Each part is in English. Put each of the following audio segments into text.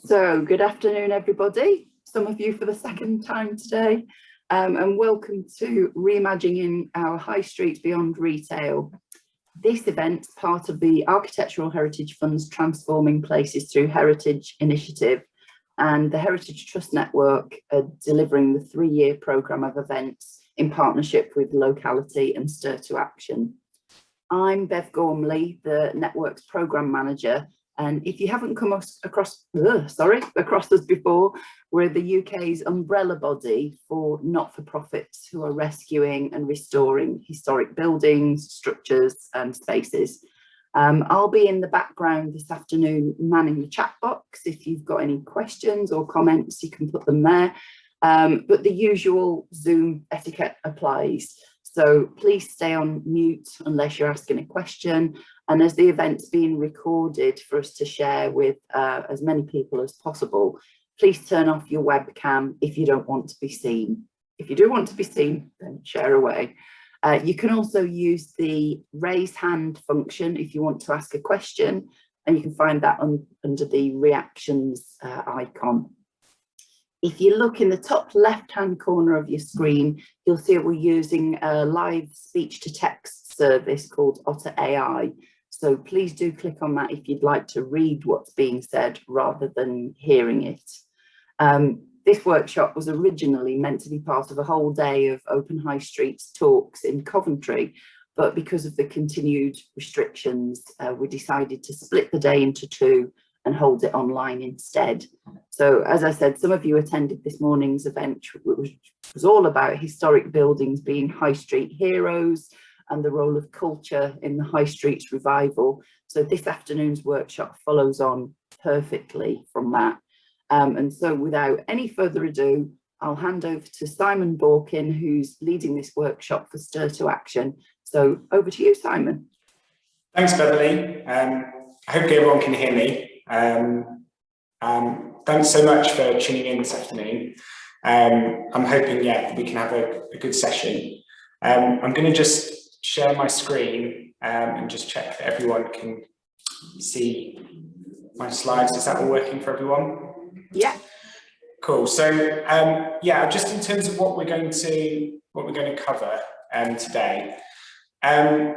So, good afternoon, everybody. Some of you for the second time today, and welcome to Reimagining Our High Streets Beyond Retail. This event's part of the Architectural Heritage Fund's Transforming Places Through Heritage initiative, and the Heritage Trust Network are delivering the 3-year programme of events in partnership with Locality and Stir to Action. I'm Bev Gormley, the network's programme manager. And if you haven't come across us before, we're the UK's umbrella body for not-for-profits who are rescuing and restoring historic buildings, structures and spaces. I'll be in the background this afternoon manning the chat box. If you've got any questions or comments, you can put them there. But the usual Zoom etiquette applies. So please stay on mute unless you're asking a question. And as the event's being recorded for us to share with as many people as possible, please turn off your webcam if you don't want to be seen. If you do want to be seen, then share away. You can also use the raise hand function if you want to ask a question, and you can find that under the reactions icon. If you look in the top left-hand corner of your screen, you'll see we're using a live speech-to-text service called Otter AI. So please do click on that if you'd like to read what's being said rather than hearing it. This workshop was originally meant to be part of a whole day of Open High Streets talks in Coventry, but because of the continued restrictions, we decided to split the day into 2 and hold it online instead. So as I said, some of you attended this morning's event, which was all about historic buildings being high street heroes and the role of culture in the high streets revival. So this afternoon's workshop follows on perfectly from that. And so without any further ado, I'll hand over to Simon Borkin, who's leading this workshop for Stir to Action. So over to you, Simon. Thanks, Beverly. I hope everyone can hear me. Thanks so much for tuning in this afternoon. I'm hoping, we can have a good session. I'm going to just share my screen and just check that everyone can see my slides. Is that all working for everyone? Yeah. Cool. So just in terms of what we're going to cover today. I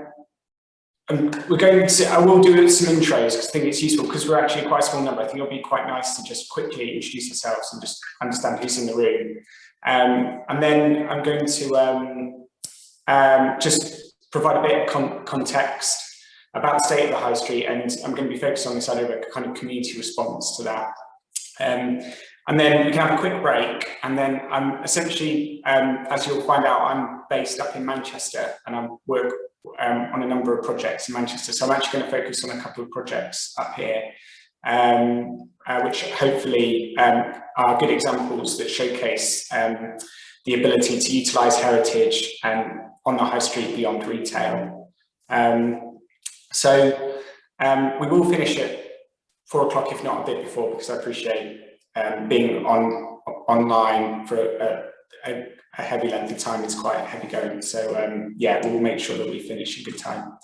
will do some intros because I think it's useful because we're actually quite a small number. I think it'll be quite nice to just quickly introduce yourselves and just understand who's in the room. And then I'm going to just provide a bit of context about the state of the high street, and I'm going to be focused on this idea of a kind of community response to that. And then we can have a quick break, and then I'm essentially, as you'll find out, I'm based up in Manchester, and I work on a number of projects in Manchester. So I'm actually going to focus on a couple of projects up here, which hopefully are good examples that showcase the ability to utilise heritage on the high street beyond retail. So we will finish at 4 o'clock, if not a bit before, because I appreciate being online for a heavy length of time. It's quite heavy going. So we'll make sure that we finish in good time.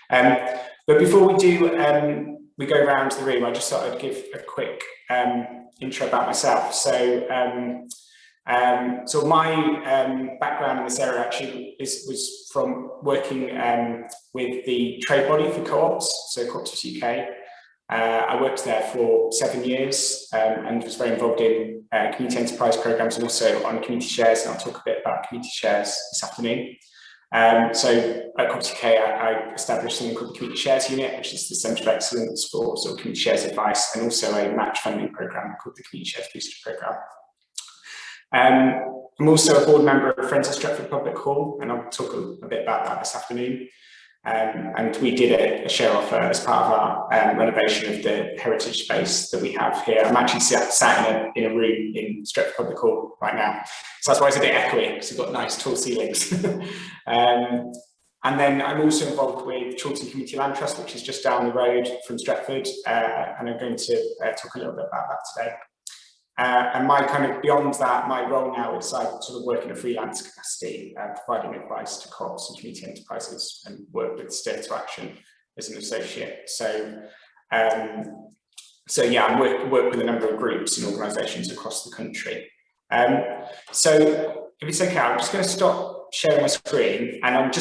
But before we do, we go around the room, I just thought I'd give a quick intro about myself. So my background in this area actually was from working with the trade body for co-ops, so Cooperatives UK. I worked there for 7 years and was very involved in community enterprise programs and also on community shares, and I'll talk a bit about community shares this afternoon. So at Cooperative UK, I established something called the Community Shares Unit, which is the Centre of Excellence for sort of community shares advice, and also a match funding programme called the Community Shares Booster Programme. I'm also a board member of Friends of Stretford Public Hall, and I'll talk a bit about that this afternoon. And we did a share offer as part of our renovation of the heritage space that we have here. I'm actually sat in a room in Stretford Public Hall right now, so that's why it's a bit echoey, because we've got nice tall ceilings. And then I'm also involved with Chorlton Community Land Trust, which is just down the road from Stretford, and I'm going to talk a little bit about that today. And my kind of beyond that, my role now is I sort of work in a freelance capacity, providing advice to co-ops and community enterprises, and work with Stir to Action as an associate. So So yeah, I work with a number of groups and organisations across the country. So if it's okay, I'm just going to stop sharing my screen, and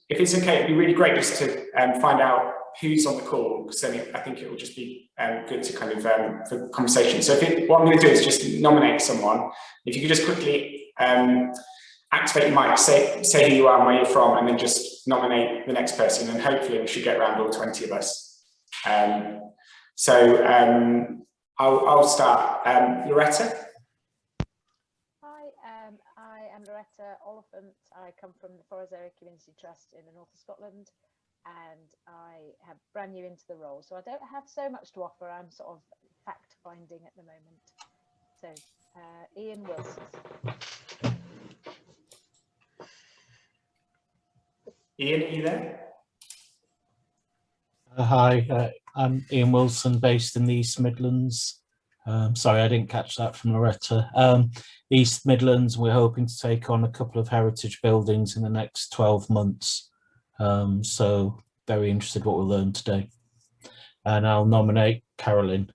if it's okay, it'd be really great just to find out who's on the call, because then I think it will just be good to kind of for conversation. So what I'm going to do is just nominate someone. If you could just quickly activate your mic, say who you are and where you're from, and then just nominate the next person, and hopefully we should get around all 20 of us. I'll start. Loretta? Hi, I am Loretta Oliphant. I come from the Forres Area Community Trust in the north of Scotland, and I have brand new into the role. So I don't have so much to offer. I'm sort of fact finding at the moment. So Ian Wilson. Ian, are you there? Hi, I'm Ian Wilson, based in the East Midlands. Sorry, I didn't catch that from Loretta. East Midlands, we're hoping to take on a couple of heritage buildings in the next 12 months. So very interested what we'll learn today. And I'll nominate Carolyn.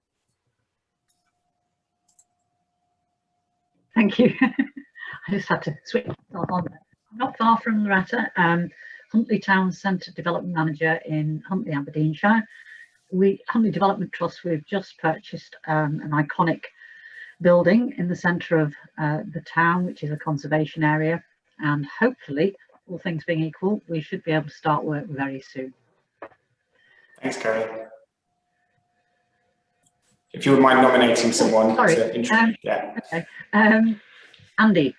Thank you. I just had to switch on. Not far from Loretta, Huntley Town Centre Development Manager in Huntley, Aberdeenshire. Huntley Development Trust, we've just purchased an iconic building in the centre of the town, which is a conservation area, and hopefully, all things being equal, we should be able to start work very soon. Thanks, Carrie. If you would mind nominating someone. Sorry. Yeah. Okay. Andy.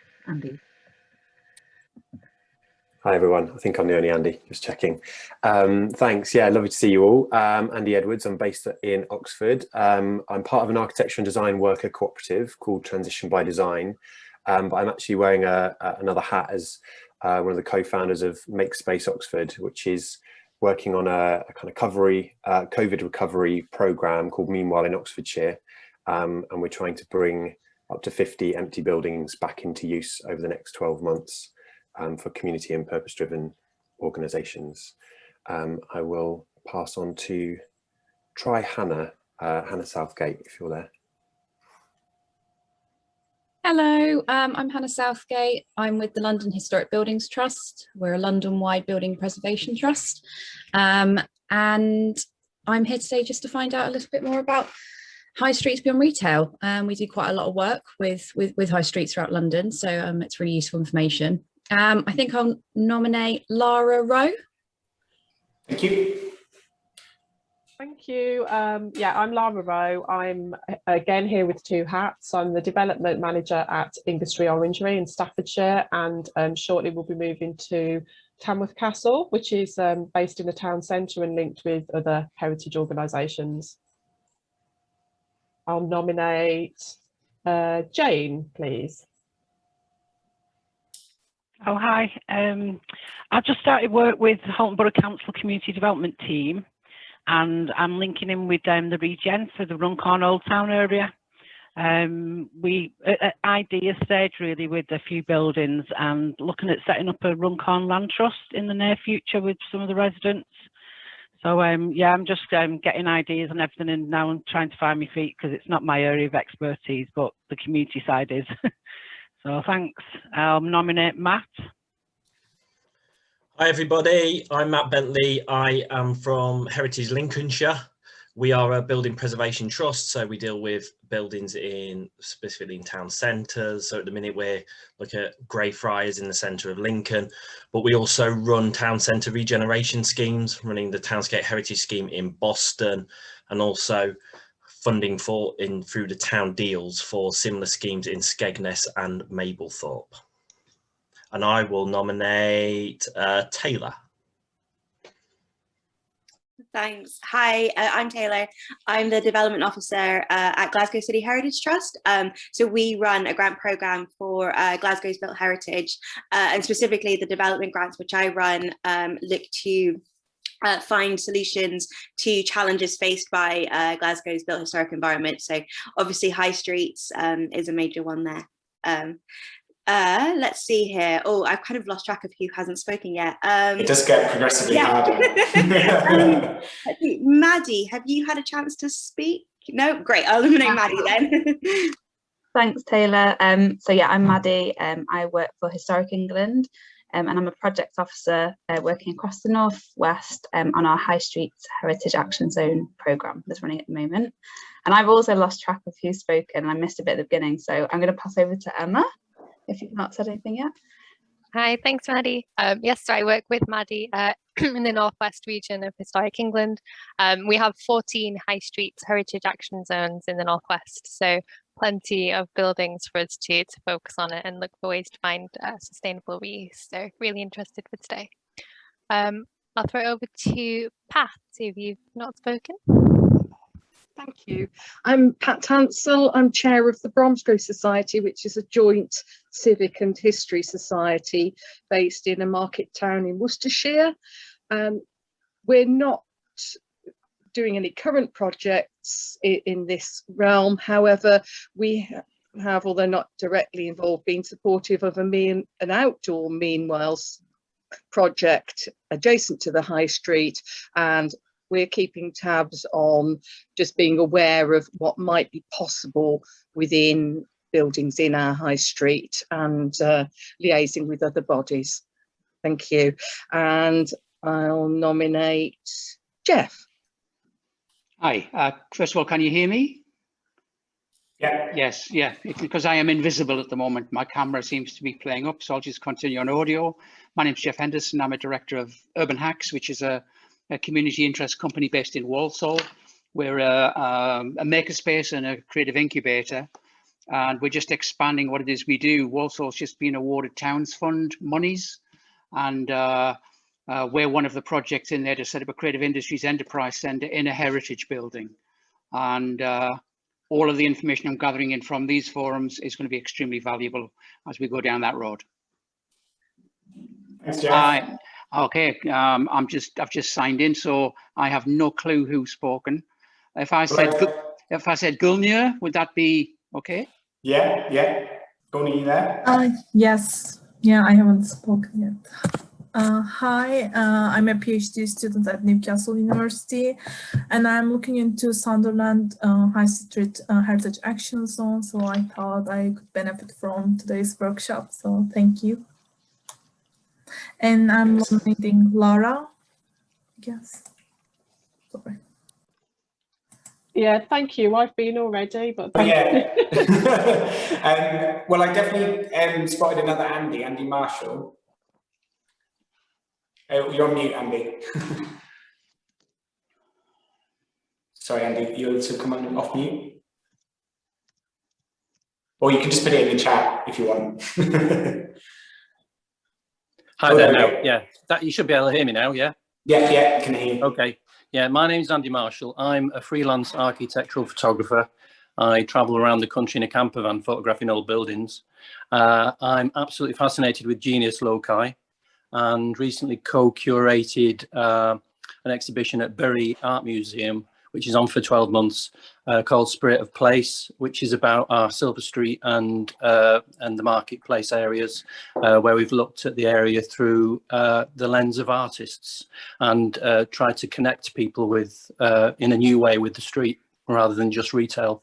Hi everyone, I think I'm the only Andy, just checking. Thanks, yeah, lovely to see you all. Andy Edwards, I'm based in Oxford. I'm part of an architecture and design worker cooperative called Transition by Design, but I'm actually wearing another hat as one of the co-founders of Make Space Oxford, which is working on a kind of COVID recovery programme called Meanwhile in Oxfordshire, and we're trying to bring up to 50 empty buildings back into use over the next 12 months. For community and purpose-driven organisations. I will pass on to Hannah Southgate, if you're there. Hello, I'm Hannah Southgate. I'm with the London Historic Buildings Trust. We're a London-wide building preservation trust. And I'm here today just to find out a little bit more about high streets beyond retail. We do quite a lot of work with high streets throughout London, so it's really useful information. I think I'll nominate Lara Rowe. Thank you. Thank you. Yeah, I'm Lara Rowe. I'm again here with two hats. I'm the development manager at Ingestre Orangery in Staffordshire, and shortly we'll be moving to Tamworth Castle, which is based in the town centre and linked with other heritage organisations. I'll nominate Jane, please. Oh, hi. I've just started work with the Halton Borough Council Community Development Team, and I'm linking in with the Regen for the Runcorn Old Town area. We at idea stage really with a few buildings and looking at setting up a Runcorn Land Trust in the near future with some of the residents. So yeah, I'm just getting ideas and everything, and now I'm trying to find my feet because it's not my area of expertise, but the community side is. So thanks. I'll nominate Matt. Hi everybody, I'm Matt Bentley. I am from Heritage Lincolnshire. We are a building preservation trust, so we deal with buildings specifically in town centres. So at the minute we're looking at Greyfriars in the centre of Lincoln, but we also run town centre regeneration schemes, running the Townscape Heritage Scheme in Boston, and also funding through the town deals for similar schemes in Skegness and Mablethorpe. And I will nominate Taylor. Thanks. Hi, I'm Taylor. I'm the development officer at Glasgow City Heritage Trust. So we run a grant programme for Glasgow's built heritage, and specifically the development grants which I run look to find solutions to challenges faced by Glasgow's built historic environment. So obviously high streets is a major one there. Let's see here. Oh, I've kind of lost track of who hasn't spoken yet. It does get progressively harder. Let's see. Maddie, have you had a chance to speak? No, great. I'll eliminate Maddie then. Thanks, Taylor. So yeah, I'm Maddie. I work for Historic England, and I'm a project officer working across the North West on our High Street Heritage Action Zone programme that's running at the moment. And I've also lost track of who's spoken. I missed a bit at the beginning, so I'm going to pass over to Emma, if you've not said anything yet. Hi, thanks, Maddie. Yes, so I work with Maddie in the Northwest region of Historic England. We have 14 high streets heritage action zones in the Northwest, so plenty of buildings for us to focus on it and look for ways to find sustainable reuse. So really interested for today. I'll throw it over to Pat, if you've not spoken. Thank you. I'm Pat Hansel. I'm chair of the Bromsgrove Society, which is a joint civic and history society based in a market town in Worcestershire. We're not doing any current projects in this realm. However, we have, although not directly involved, been supportive of an outdoor meanwhiles project adjacent to the high street, and we're keeping tabs on just being aware of what might be possible within buildings in our high street and liaising with other bodies. Thank you. And I'll nominate Jeff. Hi, first of all, can you hear me? Yeah. Yes, yeah, because I am invisible at the moment. My camera seems to be playing up, so I'll just continue on audio. My name's Jeff Henderson. I'm a director of Urban Hacks, which is a community interest company based in Walsall. We're a makerspace and a creative incubator, and we're just expanding what it is we do. Walsall's just been awarded Towns Fund monies, and we're one of the projects in there to set up a creative industries enterprise centre in a heritage building. And all of the information I'm gathering in from these forums is going to be extremely valuable as we go down that road. Thanks, Jeff. Okay, I've just signed in, so I have no clue who's spoken. If I said Gulnir, would that be okay? Yeah. Gulnir, you there? Yes. Yeah, I haven't spoken yet. Hi, I'm a PhD student at Newcastle University, and I'm looking into Sunderland High Street Heritage Action Zone, so I thought I could benefit from today's workshop, so thank you. And I'm nominating Laura, I guess. Sorry. Yeah, thank you. I've been already, but thank you. Well, I definitely spotted another Andy Marshall. You're on mute, Andy. Sorry, Andy, you're to come on off mute. Or you can just put it in the chat if you want. Hi there now. Yeah, you should be able to hear me now, yeah? Yeah, can hear you. Okay. Yeah, my name's Andy Marshall. I'm a freelance architectural photographer. I travel around the country in a camper van photographing old buildings. I'm absolutely fascinated with genius loci, and recently co-curated an exhibition at Bury Art Museum, which is on for 12 months, called Spirit of Place, which is about our Silver Street and the marketplace areas, where we've looked at the area through the lens of artists and tried to connect people with in a new way with the street rather than just retail.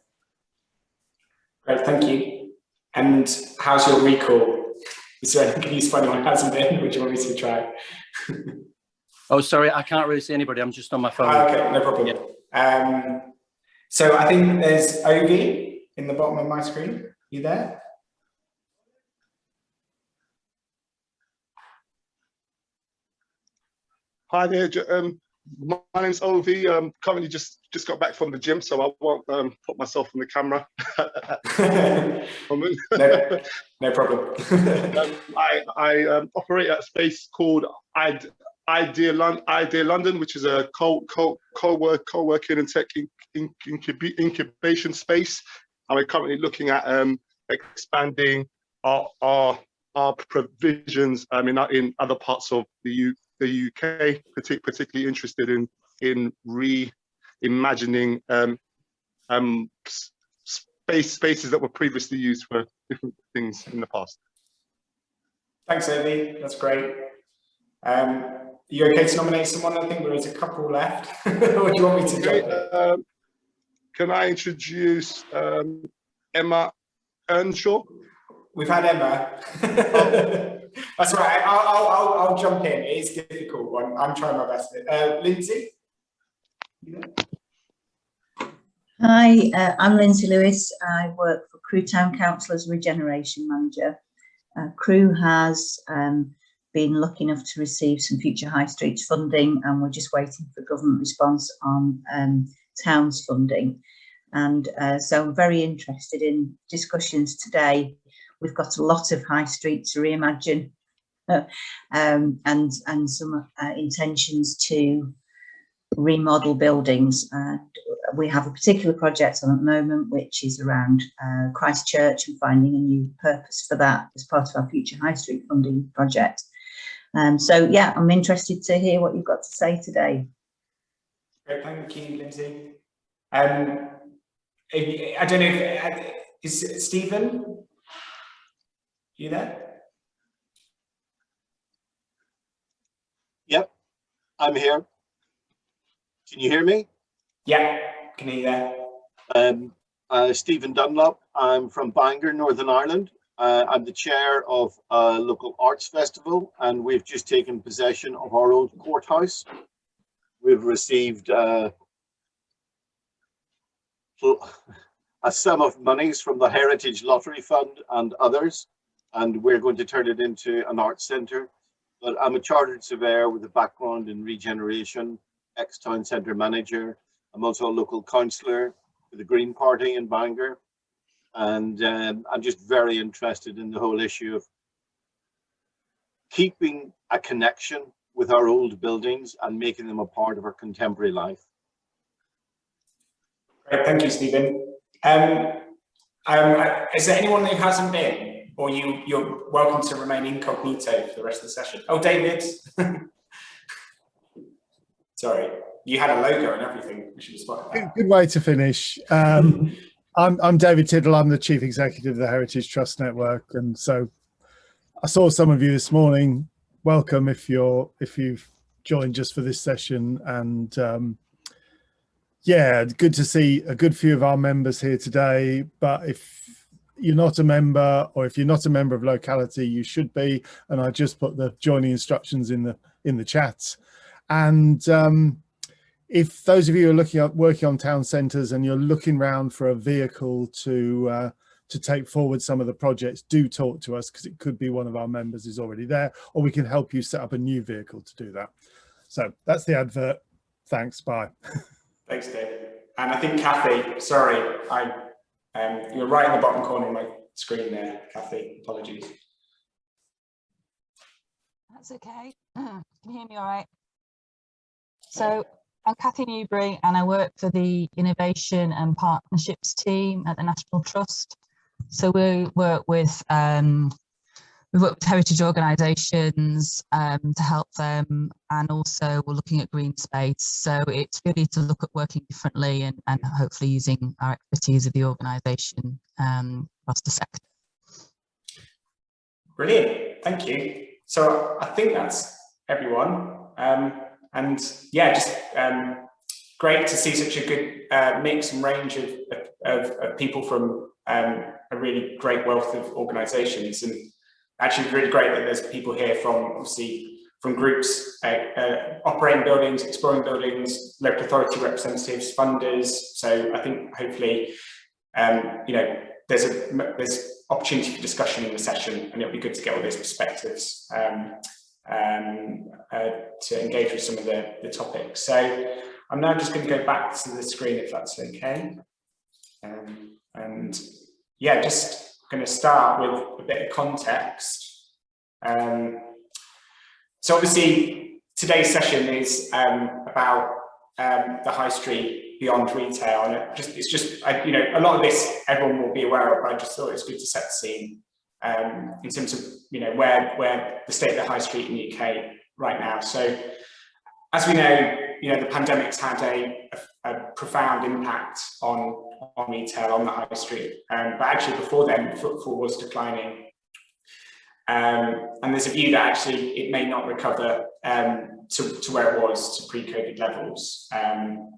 Great, thank you. And how's your recall? Is there anything you spot anyone hasn't been? Would you want me to try? Oh, sorry, I can't really see anybody. I'm just on my phone. Okay, no problem. Yeah. So I think there's Ovi in the bottom of my screen. You there? Hi there. My name's Ovi. Currently just got back from the gym, so I won't put myself on the camera. No problem. I operate at a space called Idea London, which is a co-working and tech incubation space, and we're currently looking at expanding our provisions in other parts of the UK, particularly interested in reimagining spaces that were previously used for different things in the past. Thanks, Ovi. That's great. Are you okay to nominate someone? I think there is a couple left. Or do you want me to jump in? can I introduce Emma Earnshaw? We've had Emma. That's right. I'll jump in. It is a difficult one. I'm trying my best. Lindsay? Hi, I'm Lindsay Lewis. I work for Crewe Town Council as Regeneration Manager. Crewe has been lucky enough to receive some future high streets funding, and we're just waiting for government response on towns funding. And so I'm very interested in discussions today. We've got a lot of high streets to reimagine and some intentions to remodel buildings. We have a particular project on at the moment, which is around Christchurch and finding a new purpose for that as part of our future high street funding project. So yeah, I'm interested to hear what you've got to say today. Great, thank you, Lindsay. I don't know if is Stephen? You there? Yep, I'm here. Can you hear me? Yeah, can hear you there. Stephen Dunlop. I'm from Bangor, Northern Ireland. I'm the chair of a local arts festival, and we've just taken possession of our old courthouse. We've received a sum of monies from the Heritage Lottery Fund and others, and we're going to turn it into an arts centre. But I'm a chartered surveyor with a background in regeneration, ex-town centre manager. I'm also a local councillor for the Green Party in Bangor. And I'm just very interested in the whole issue of keeping a connection with our old buildings and making them a part of our contemporary life. Great, thank you, Stephen. Is there anyone who hasn't been? Or you're welcome to remain incognito for the rest of the session. Oh, David. Sorry, you had a logo and everything. We should have spotted that. Good way to finish. I'm David Tiddle. I'm the Chief Executive of the Heritage Trust Network, and so I saw some of you this morning. Welcome if you've joined just for this session, and yeah, good to see a good few of our members here today. But if you're not a member, or if you're not a member of locality, you should be. And I just put the joining instructions in the chat. And if those of you are working on town centres and you're looking around for a vehicle to take forward some of the projects, do talk to us, because it could be one of our members is already there, or we can help you set up a new vehicle to do that. So that's the advert. Thanks. Bye. Thanks, David. And I think Kathy, sorry, you're right in the bottom corner of my screen there, Kathy. Apologies. That's okay. Can you hear me all right? So I'm Kathy Newbury, and I work for the Innovation and Partnerships team at the National Trust. So we work with heritage organisations to help them, and also we're looking at green space. So it's really to look at working differently and hopefully using our expertise of the organisation across the sector. Brilliant, thank you. So I think that's everyone. And yeah, just great to see such a good mix and range of people from a really great wealth of organisations, and actually really great that there's people here from obviously from groups operating buildings, exploring buildings, local authority representatives, funders. So I think hopefully you know, there's opportunity for discussion in the session, and it'll be good to get all those perspectives to engage with some of the topics. So I'm now just going to go back to the screen, if that's okay. And yeah, just going to start with a bit of context. So obviously today's session is about the high street beyond retail, and it's just you know, a lot of this everyone will be aware of, but I just thought it was good to set the scene in terms of, you know, where the state of the high street in the UK right now. So as we know, you know, the pandemic's had a profound impact on retail, on the high street, but actually before then footfall was declining, and there's a view that actually it may not recover to where it was, to pre-COVID levels, and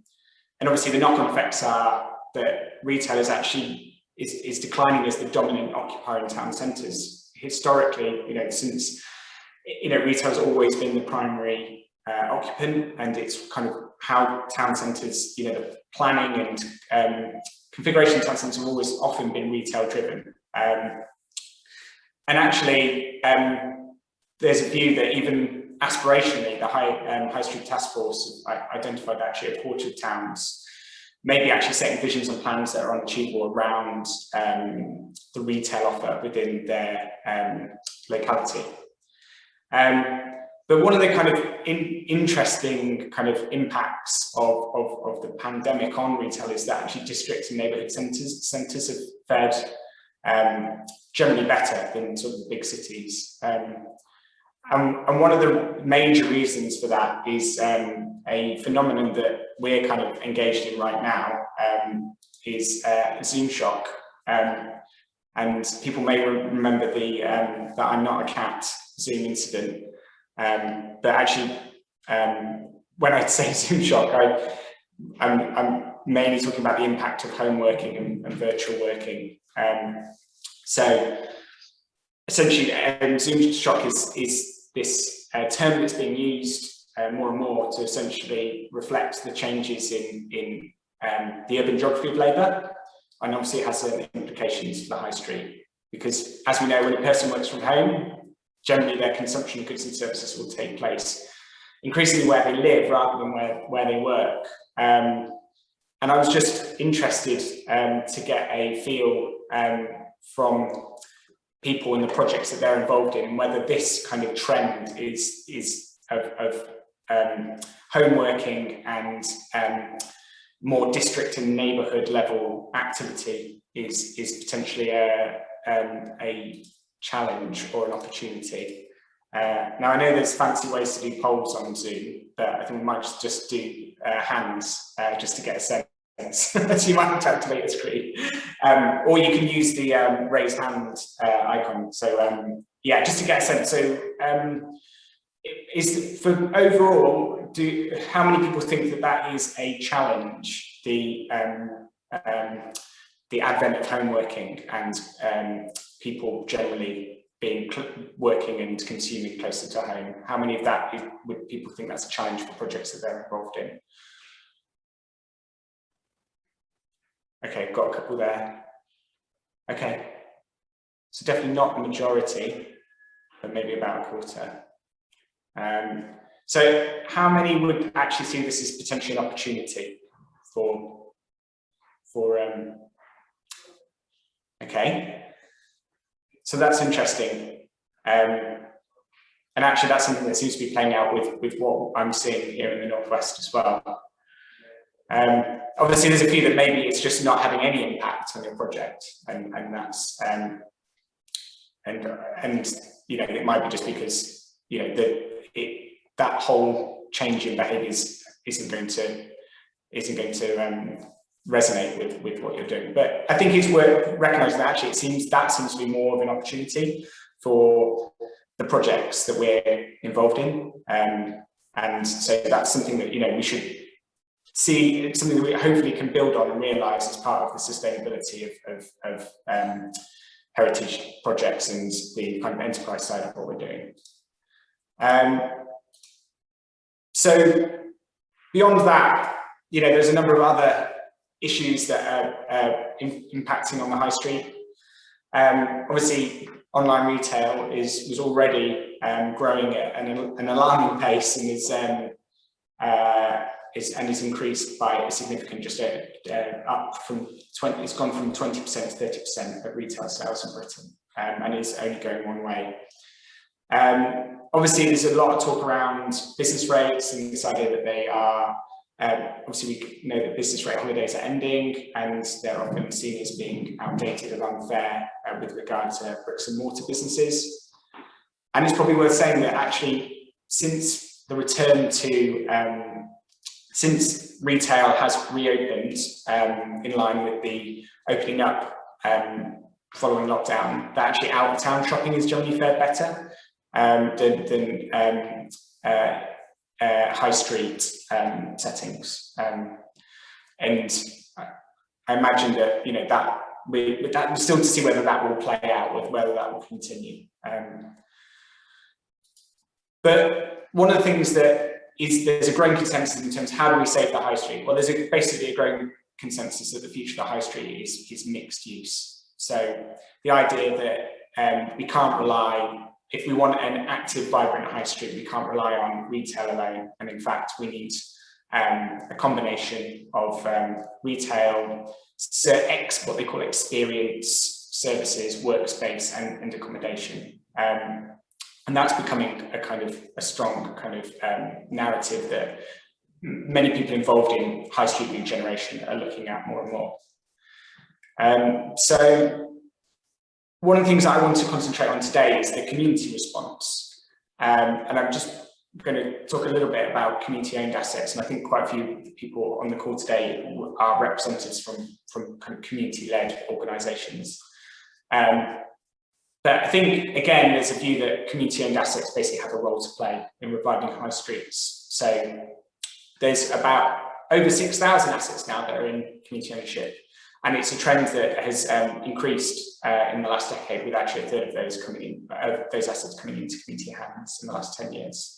obviously the knock-on effects are that retail is actually is declining as the dominant occupier in town centres. Historically, since retail has always been the primary occupant, and it's kind of how town centres, the planning and configuration of town centres have always often been retail driven. And actually, there's a view that even aspirationally, the High Street Task Force identified that actually a quarter of towns maybe actually setting visions and plans that are unachievable around the retail offer within their locality. But one of the kind of interesting kind of impacts of the pandemic on retail is that actually district and neighbourhood centres have fared generally better than sort of the big cities. And one of the major reasons for that is a phenomenon that we're kind of engaged in right now, is Zoom shock. And people may remember the that I'm not a cat Zoom incident. But actually, when I say Zoom shock, I'm mainly talking about the impact of home working and virtual working. So essentially, Zoom shock is this term that's being used more and more to essentially reflect the changes in the urban geography of labour, and obviously it has implications for the high street, because as we know, when a person works from home, generally their consumption of goods and services will take place increasingly where they live rather than where they work. And I was just interested to get a feel from people in the projects that they're involved in, whether this kind of trend is of home working and more district and neighbourhood level activity is potentially a challenge or an opportunity. Now I know there's fancy ways to do polls on Zoom, but I think we might just do hands just to get a sense. So you might have to activate the screen, or you can use the raise hand icon. So yeah, just to get a sense. So for overall, how many people think that is a challenge? The advent of home working and people generally being working and consuming closer to home. How many of that would people think that's a challenge for projects that they're involved in? Okay, got a couple there. Okay, so definitely not the majority, but maybe about a quarter. So how many would actually see this as potentially an opportunity for okay, so that's interesting. And actually that's something that seems to be playing out with what I'm seeing here in the Northwest as well. Obviously there's a few that maybe it's just not having any impact on your project, and that's and it might be just because that whole change in behaviours isn't going to resonate with what you're doing. But I think it's worth recognising that actually that seems to be more of an opportunity for the projects that we're involved in, and so that's something that we should see. It's something that we hopefully can build on and realise as part of the sustainability of heritage projects and the kind of enterprise side of what we're doing. So beyond that, there's a number of other issues that are impacting on the high street. Obviously, online retail was already growing at an alarming pace, and is increased by a significant, just up from 20. It's gone from 20% to 30% of retail sales in Britain, and is only going one way. Obviously, there's a lot of talk around business rates and this idea that they are. Obviously, we know that business rate holidays are ending, and they're often seen as being outdated and unfair with regard to bricks and mortar businesses. And it's probably worth saying that actually, since the return to since retail has reopened in line with the opening up following lockdown, that actually out of town shopping has generally fared better than high street settings. And I imagine that, you know, that we're still to see whether that will play out, with whether that will continue. But one of the things that there's a growing consensus in terms of how do we save the high street? Well, there's basically a growing consensus that the future of the high street is mixed use. So the idea that we can't rely, if we want an active, vibrant high street, we can't rely on retail alone. And in fact, we need a combination of retail, what they call experience, services, workspace, and accommodation. And that's becoming a kind of a strong kind of narrative that many people involved in high street regeneration are looking at more and more. So one of the things that I want to concentrate on today is the community response. And I'm just going to talk a little bit about community-owned assets, and I think quite a few people on the call today are representatives from kind of community-led organisations. But I think, again, there's a view that community-owned assets basically have a role to play in reviving high streets. So there's about over 6,000 assets now that are in community ownership, and it's a trend that has increased in the last decade, with actually a third of those those assets coming into community hands in the last 10 years.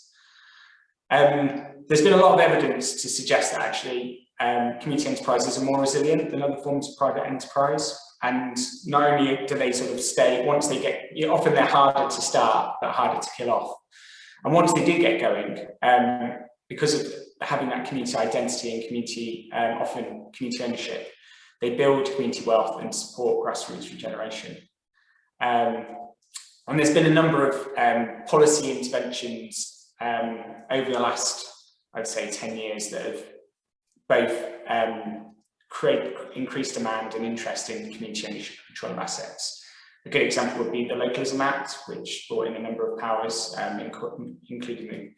There's been a lot of evidence to suggest that actually community enterprises are more resilient than other forms of private enterprise. And not only do they sort of stay, once they get, often they're harder to start, but harder to kill off. And once they do get going, because of having that community identity and community, often community ownership, they build community wealth and support grassroots regeneration. And there's been a number of policy interventions over the last, I'd say, 10 years that have both create increased demand and interest in community ownership and control of assets. A good example would be the Localism Act, which brought in a number of powers, including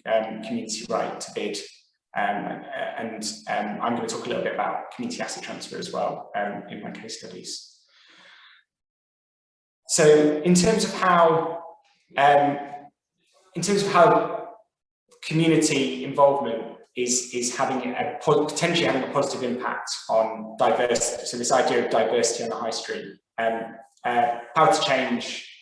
the community right to bid. I'm going to talk a little bit about community asset transfer as well in my case studies. So in terms of how community involvement is having potentially having a positive impact on diversity. So this idea of diversity on the high street. Power to Change,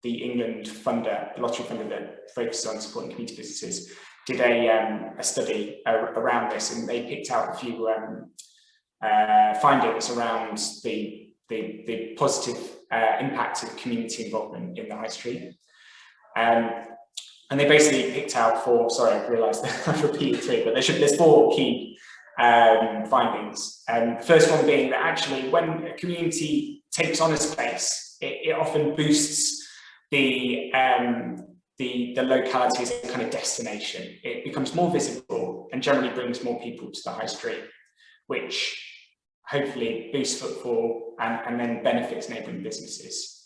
the England funder, the lottery funder that focuses on supporting community businesses, did a study around this, and they picked out a few findings around the positive impact of community involvement in the high street. And they basically picked out four, sorry, I realised that I've repeated three, but there's four key findings. The first one being that actually when a community takes on a space, it often boosts the locality as a kind of destination. It becomes more visible and generally brings more people to the high street, which hopefully boosts footfall and then benefits neighbouring businesses.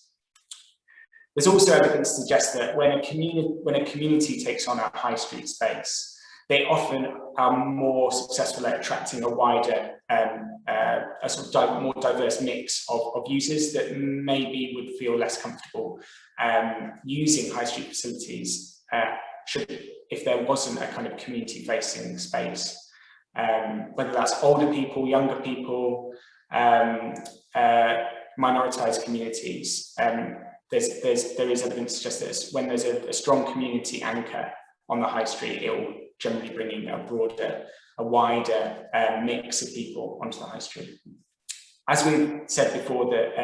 There's also evidence to suggest that when a community takes on a high street space, they often are more successful at attracting a wider, a sort of more diverse mix of users that maybe would feel less comfortable using high street facilities if there wasn't a kind of community-facing space. Whether that's older people, younger people, minoritized communities. There is evidence to suggest that when there's a strong community anchor on the high street, it will generally bring in a wider mix of people onto the high street. As we said before, that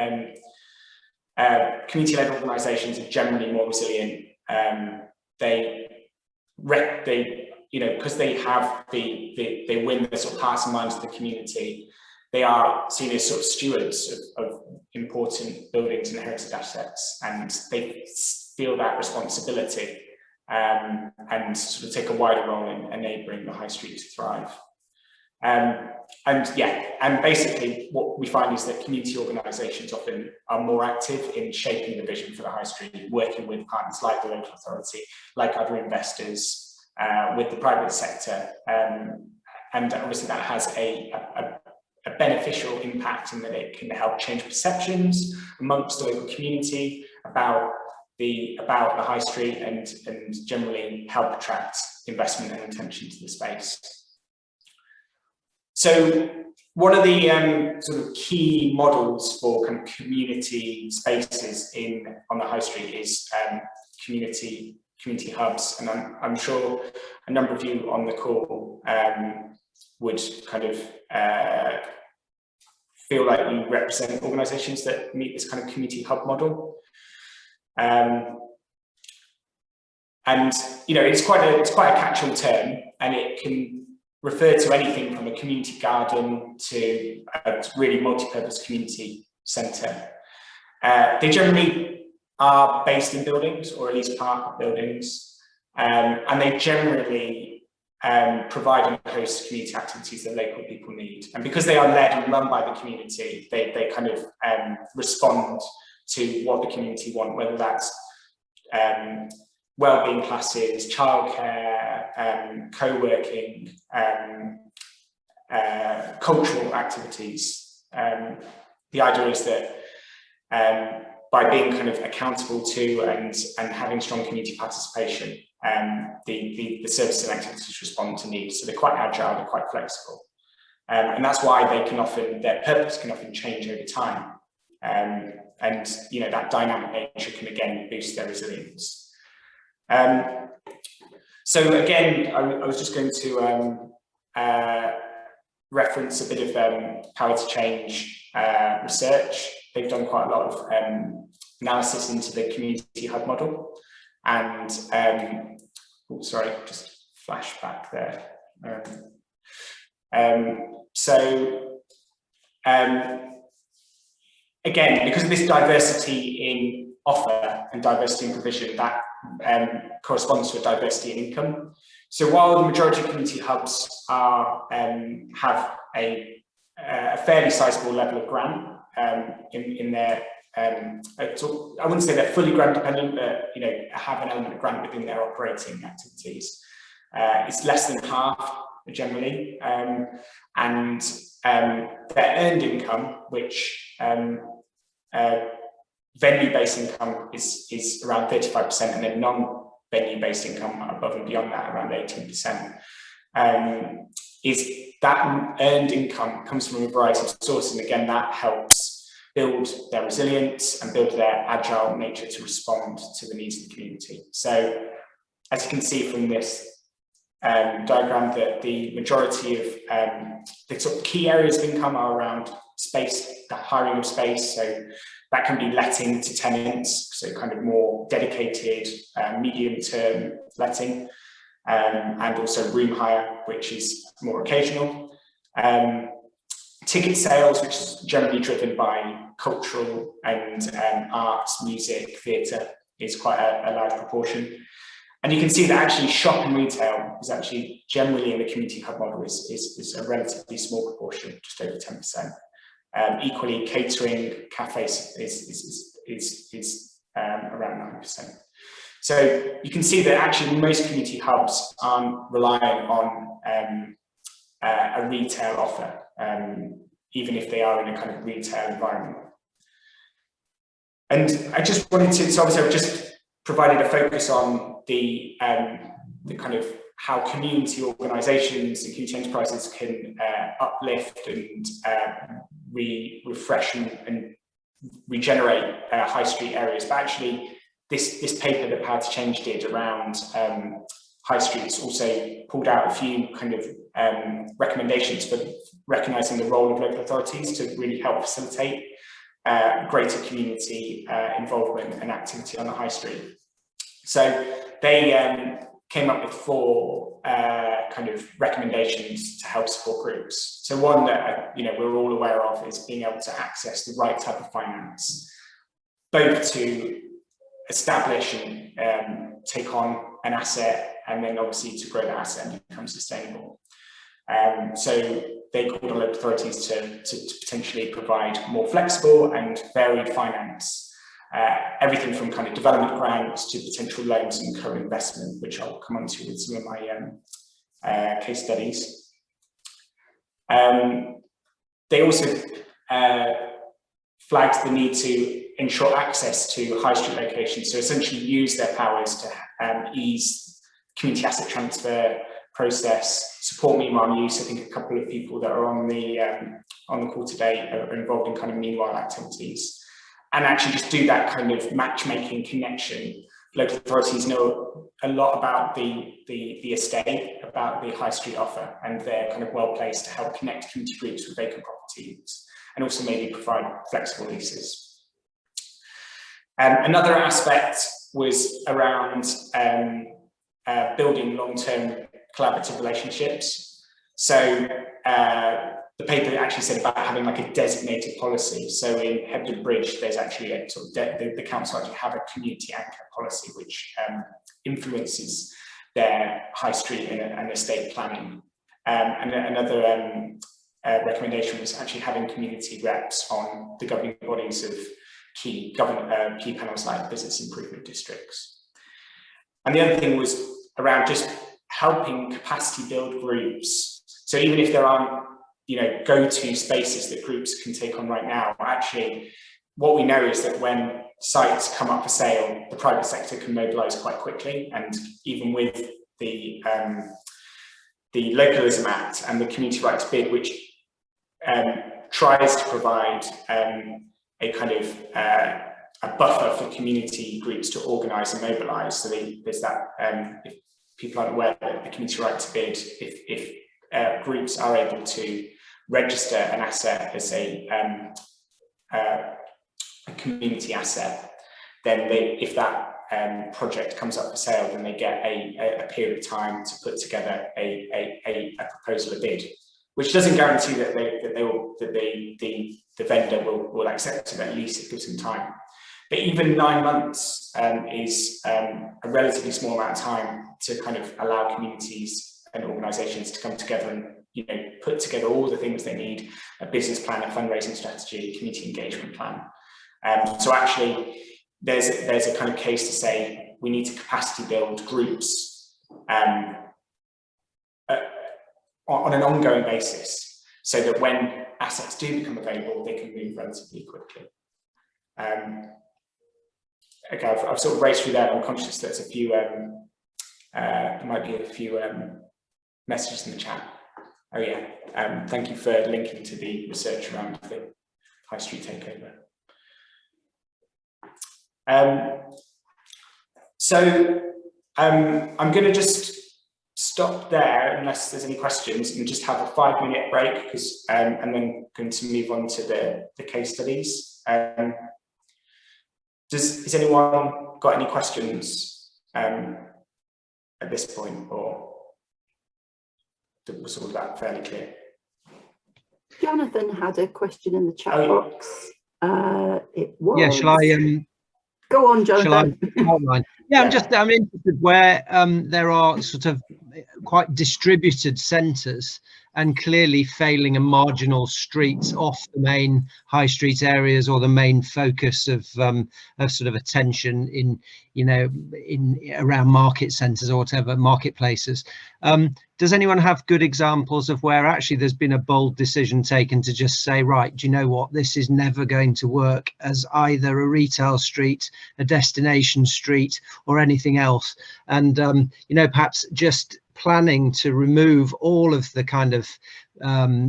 community-led organisations are generally more resilient. Because they win the sort of hearts and minds of the community. They are seen as sort of stewards of important buildings and heritage assets, and they feel that responsibility and sort of take a wider role in enabling the high street to thrive. And basically what we find is that community organisations often are more active in shaping the vision for the high street, working with partners like the local authority, like other investors, with the private sector, and obviously that has a beneficial impact in that it can help change perceptions amongst the local community about the high street and generally help attract investment and attention to the space. So one of the sort of key models for kind of community spaces on the high street is community hubs, and I'm sure a number of you on the call would kind of feel like you represent organisations that meet this kind of community hub model. And you know, it's quite a catch-all term, and it can refer to anything from a community garden to a really multi-purpose community centre. They generally are based in buildings, or at least part of buildings, and they generally provide and host community activities that local people need. And because they are led and run by the community, they kind of respond to what the community want, whether that's wellbeing classes, childcare, co-working, cultural activities. The idea is that by being kind of accountable to and having strong community participation, the services and activities respond to needs. So they're quite agile, they're quite flexible. And that's why they can often, their purpose can often change over time. And you know, that dynamic nature can again boost their resilience. So again, I was just going to reference a bit of power to change research. They've done quite a lot of analysis into the community hub model, and oh, sorry, just flashback there. Again, because of this diversity in offer and diversity in provision, that corresponds to a diversity in income. So while the majority of community hubs are have a fairly sizable level of grant in their, I wouldn't say they're fully grant dependent, but you know, have an element of grant within their operating activities. It's less than half generally, and their earned income, which venue-based income is around 35%, and then non-venue-based income above and beyond that around 18%. Is that earned income comes from a variety of sources, and again that helps build their resilience and build their agile nature to respond to the needs of the community. So as you can see from this diagram, that the majority of the sort of key areas of income are around space, the hiring of space. So that can be letting to tenants, so kind of more dedicated medium-term letting, and also room hire, which is more occasional. Ticket sales, which is generally driven by cultural and arts, music, theatre, is quite a large proportion. And you can see that actually shop and retail is actually generally in the community hub model is a relatively small proportion, just over 10%. Equally, catering, cafes is around 9%. So you can see that actually most community hubs aren't relying on a retail offer, even if they are in a kind of retail environment. And I just wanted to, so obviously I've just provided a focus on the kind of how community organisations and community enterprises can uplift and refresh and regenerate high street areas. But actually, this paper that Power to Change did around high streets also pulled out a few kind of recommendations for recognising the role of local authorities to really help facilitate greater community involvement and activity on the high street. So they came up with 4 kind of recommendations to help support groups. So one that we're all aware of is being able to access the right type of finance, both to establish and take on an asset, and then obviously to grow that asset and become sustainable. So they called on local authorities to potentially provide more flexible and varied finance. Everything from kind of development grants to potential loans and co-investment, which I'll come on to with some of my case studies. They also flagged the need to ensure access to high street locations, so essentially use their powers to ease community asset transfer, process, support meanwhile use. I think a couple of people that are on the call today are involved in kind of meanwhile activities, and actually just do that kind of matchmaking connection. Local authorities know a lot about the estate, about the high street offer, and they're kind of well placed to help connect community groups with vacant properties, and also maybe provide flexible leases. Another aspect was around building long-term collaborative relationships. So the paper actually said about having like a designated policy. So in Hebden Bridge, there's actually a sort of the council actually have a community anchor policy which influences their high street and estate planning. And another recommendation was actually having community reps on the governing bodies of key panels like business improvement districts. And the other thing was around just helping capacity build groups. So even if there aren't, you know, go-to spaces that groups can take on right now, actually what we know is that when sites come up for sale, the private sector can mobilise quite quickly, and even with the Localism Act and the Community Right to Bid, which tries to provide a kind of a buffer for community groups to organise and mobilise. So there's that, if people aren't aware, that the Community Right to Bid, if groups are able to register an asset as a community asset, then if that project comes up for sale, then they get a period of time to put together a proposal, a bid, which doesn't guarantee that the vendor will accept it. At least it gives them time. But even 9 months is a relatively small amount of time to kind of allow communities and organisations to come together and, you know, put together all the things they need: a business plan, a fundraising strategy, a community engagement plan. So actually, there's a kind of case to say we need to capacity build groups on an ongoing basis, so that when assets do become available, they can move relatively quickly. Okay, I've sort of raced through that. I'm conscious there's a few, there might be a few messages in the chat. Oh yeah, thank you for linking to the research around the high street takeover. I'm going to just stop there unless there's any questions, and just have a 5-minute break, because and then going to move on to the case studies. Has anyone got any questions at this point, or was all that fairly clear? Jonathan had a question in the chat box. It was. Yeah, shall I? Go on, Jonathan. Shall I outline? Yeah, I'm interested where there are sort of quite distributed centres and clearly failing and marginal streets off the main high street areas, or the main focus of sort of attention in, you know, in around market centres or whatever, marketplaces. Does anyone have good examples of where actually there's been a bold decision taken to just say, right, do you know what, this is never going to work as either a retail street, a destination street, or anything else? And you know, perhaps just planning to remove all of the kind of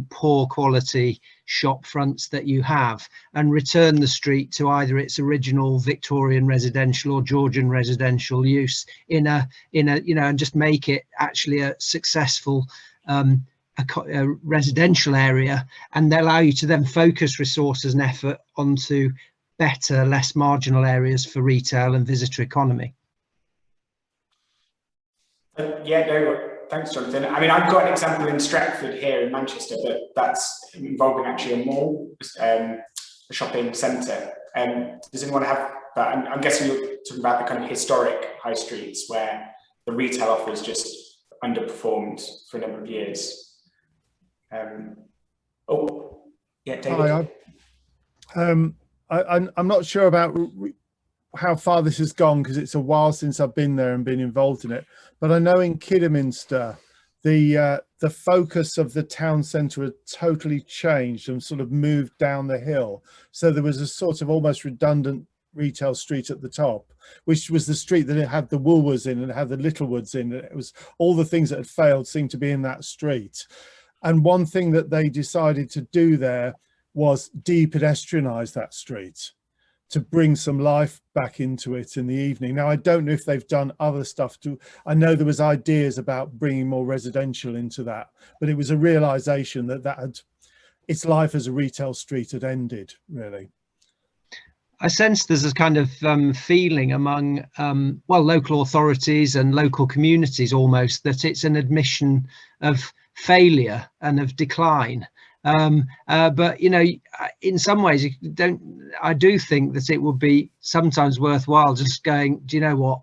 poor quality shop fronts that you have, and return the street to either its original Victorian residential or Georgian residential use in a you know, and just make it actually a successful a residential area, and they allow you to then focus resources and effort onto better, less marginal areas for retail and visitor economy. Yeah, no, thanks, Jonathan. I mean, I've got an example in Stretford here in Manchester, but that's involving actually a mall, a shopping centre. Does anyone have that? I'm guessing you're talking about the kind of historic high streets where the retail offer is just underperformed for a number of years. Oh, yeah, David. Hi, I'm not sure about how far this has gone, because it's a while since I've been there and been involved in it. But I know in Kidderminster, the focus of the town centre had totally changed and sort of moved down the hill. So there was a sort of almost redundant retail street at the top, which was the street that it had the Woolworths in and it had the Littlewoods in. It was all the things that had failed seemed to be in that street. And one thing that they decided to do there was de-pedestrianise that street to bring some life back into it in the evening. Now, I don't know if they've done other stuff to, I know there was ideas about bringing more residential into that, but it was a realisation that its life as a retail street had ended, really. I sense there's a kind of feeling among, well, local authorities and local communities almost, that it's an admission of failure and of decline. But, you know, in some ways, I do think that it would be sometimes worthwhile just going, do you know what,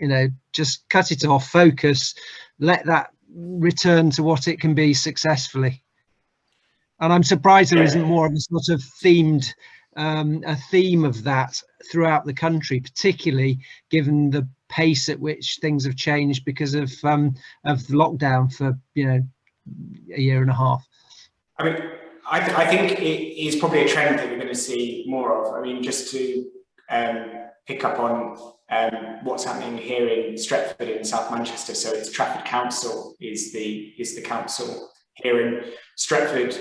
you know, just cut it off, focus, let that return to what it can be successfully. And I'm surprised there isn't more of a sort of themed, a theme of that throughout the country, particularly given the pace at which things have changed because of lockdown for, you know, a year and a half. I mean, I think it is probably a trend that we're going to see more of. I mean, just to pick up on what's happening here in Stretford in South Manchester. So it's Trafford Council is the council here in Stretford.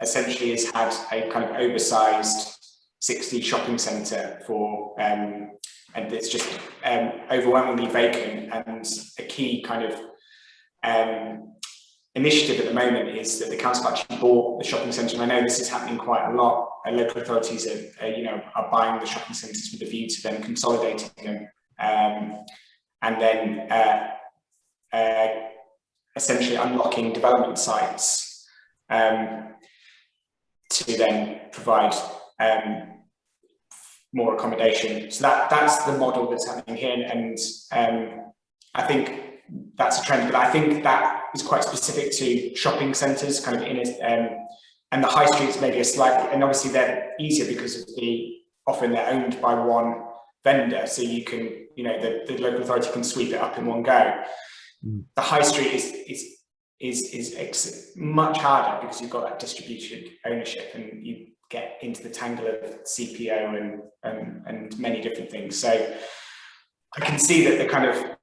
Essentially has had a kind of oversized 60 shopping centre for, and it's just overwhelmingly vacant. And a key kind of initiative at the moment is that the council actually bought the shopping centre. And I know this is happening quite a lot. Local authorities are buying the shopping centres with a view to then consolidating them, and then essentially unlocking development sites to then provide more accommodation. So that's the model that's happening here, and I think that's a trend. But I think that is quite specific to shopping centres, kind of in and the high streets maybe a slightly, and obviously they're easier because of often they're owned by one vendor, so you can, you know, the local authority can sweep it up in one go. The high street is much harder because you've got that distributed ownership and you get into the tangle of CPO and many different things. So I can see that the kind of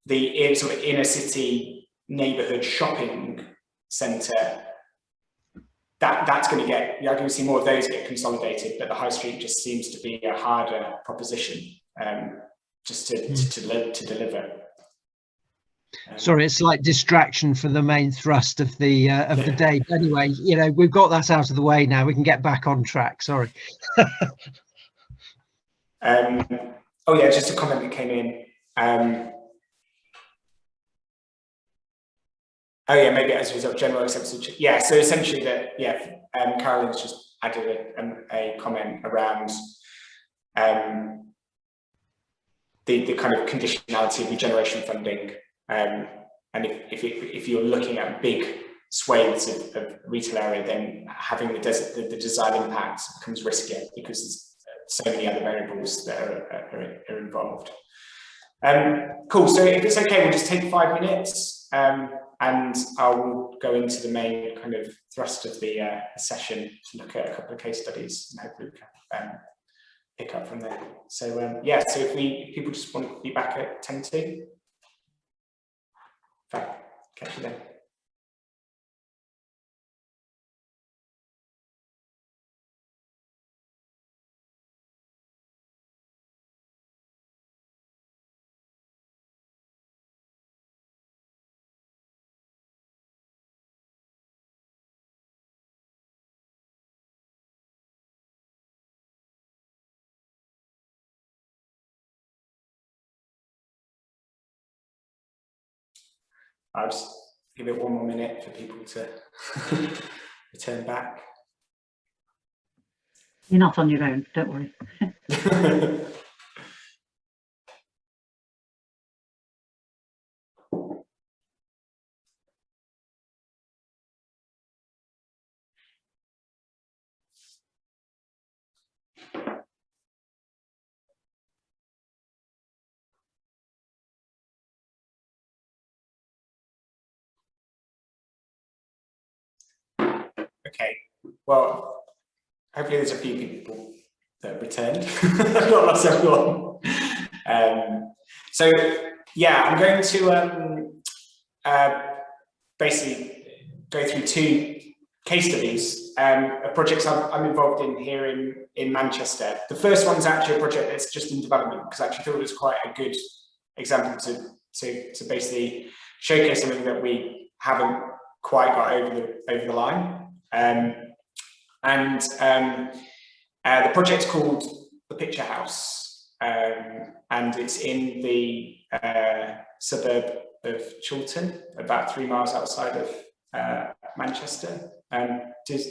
the sort of inner city neighborhood shopping center, that's going to get, you're going to see more of those get consolidated, but the high street just seems to be a harder proposition just to deliver. Sorry, it's like distraction for the main thrust of the day. But anyway, you know, we've got that out of the way now. We can get back on track. Sorry. Oh yeah, just a comment that came in. Oh yeah, maybe as a result of general acceptance. Yeah, so essentially that, yeah, Carolyn's just added a comment around the kind of conditionality of regeneration funding. And if you're looking at big swathes of retail area, then having the design impact becomes riskier because there's so many other variables that are involved. Cool, so if it's okay, we'll just take 5 minutes and I'll go into the main kind of thrust of the session to look at a couple of case studies and hopefully we can pick up from there. So yeah, so if people just want to be back at 10:02. Catch you then. I'll just give it 1 more minute for people to return back. You're not on your own, don't worry. Okay, well, hopefully there's a few people that returned, not lost everyone. So yeah, I'm going to basically go through 2 case studies of projects I'm involved in here in Manchester. The first one is actually a project that's just in development, because I actually thought it was quite a good example to basically showcase something that we haven't quite got over the line. The project's called The Picture House, and it's in the suburb of Chiltern, about 3 miles outside of Manchester. Does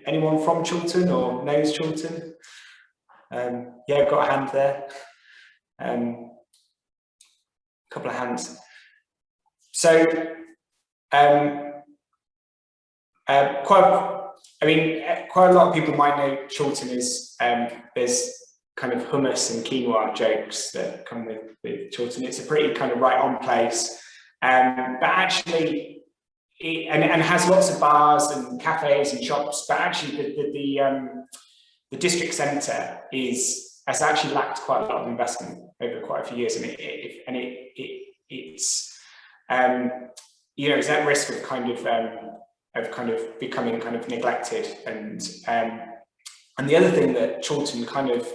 anyone from Chiltern or knows Chiltern? Yeah, I've got a hand there. Couple of hands. So quite a lot of people might know Chiltern is there's kind of hummus and quinoa jokes that come with Chiltern. It's a pretty kind of right on place, but actually, and has lots of bars and cafes and shops. But actually, the district centre has actually lacked quite a lot of investment over quite a few years, and it's you know, it's at risk of kind of becoming kind of neglected. And the other thing that Chiltern kind of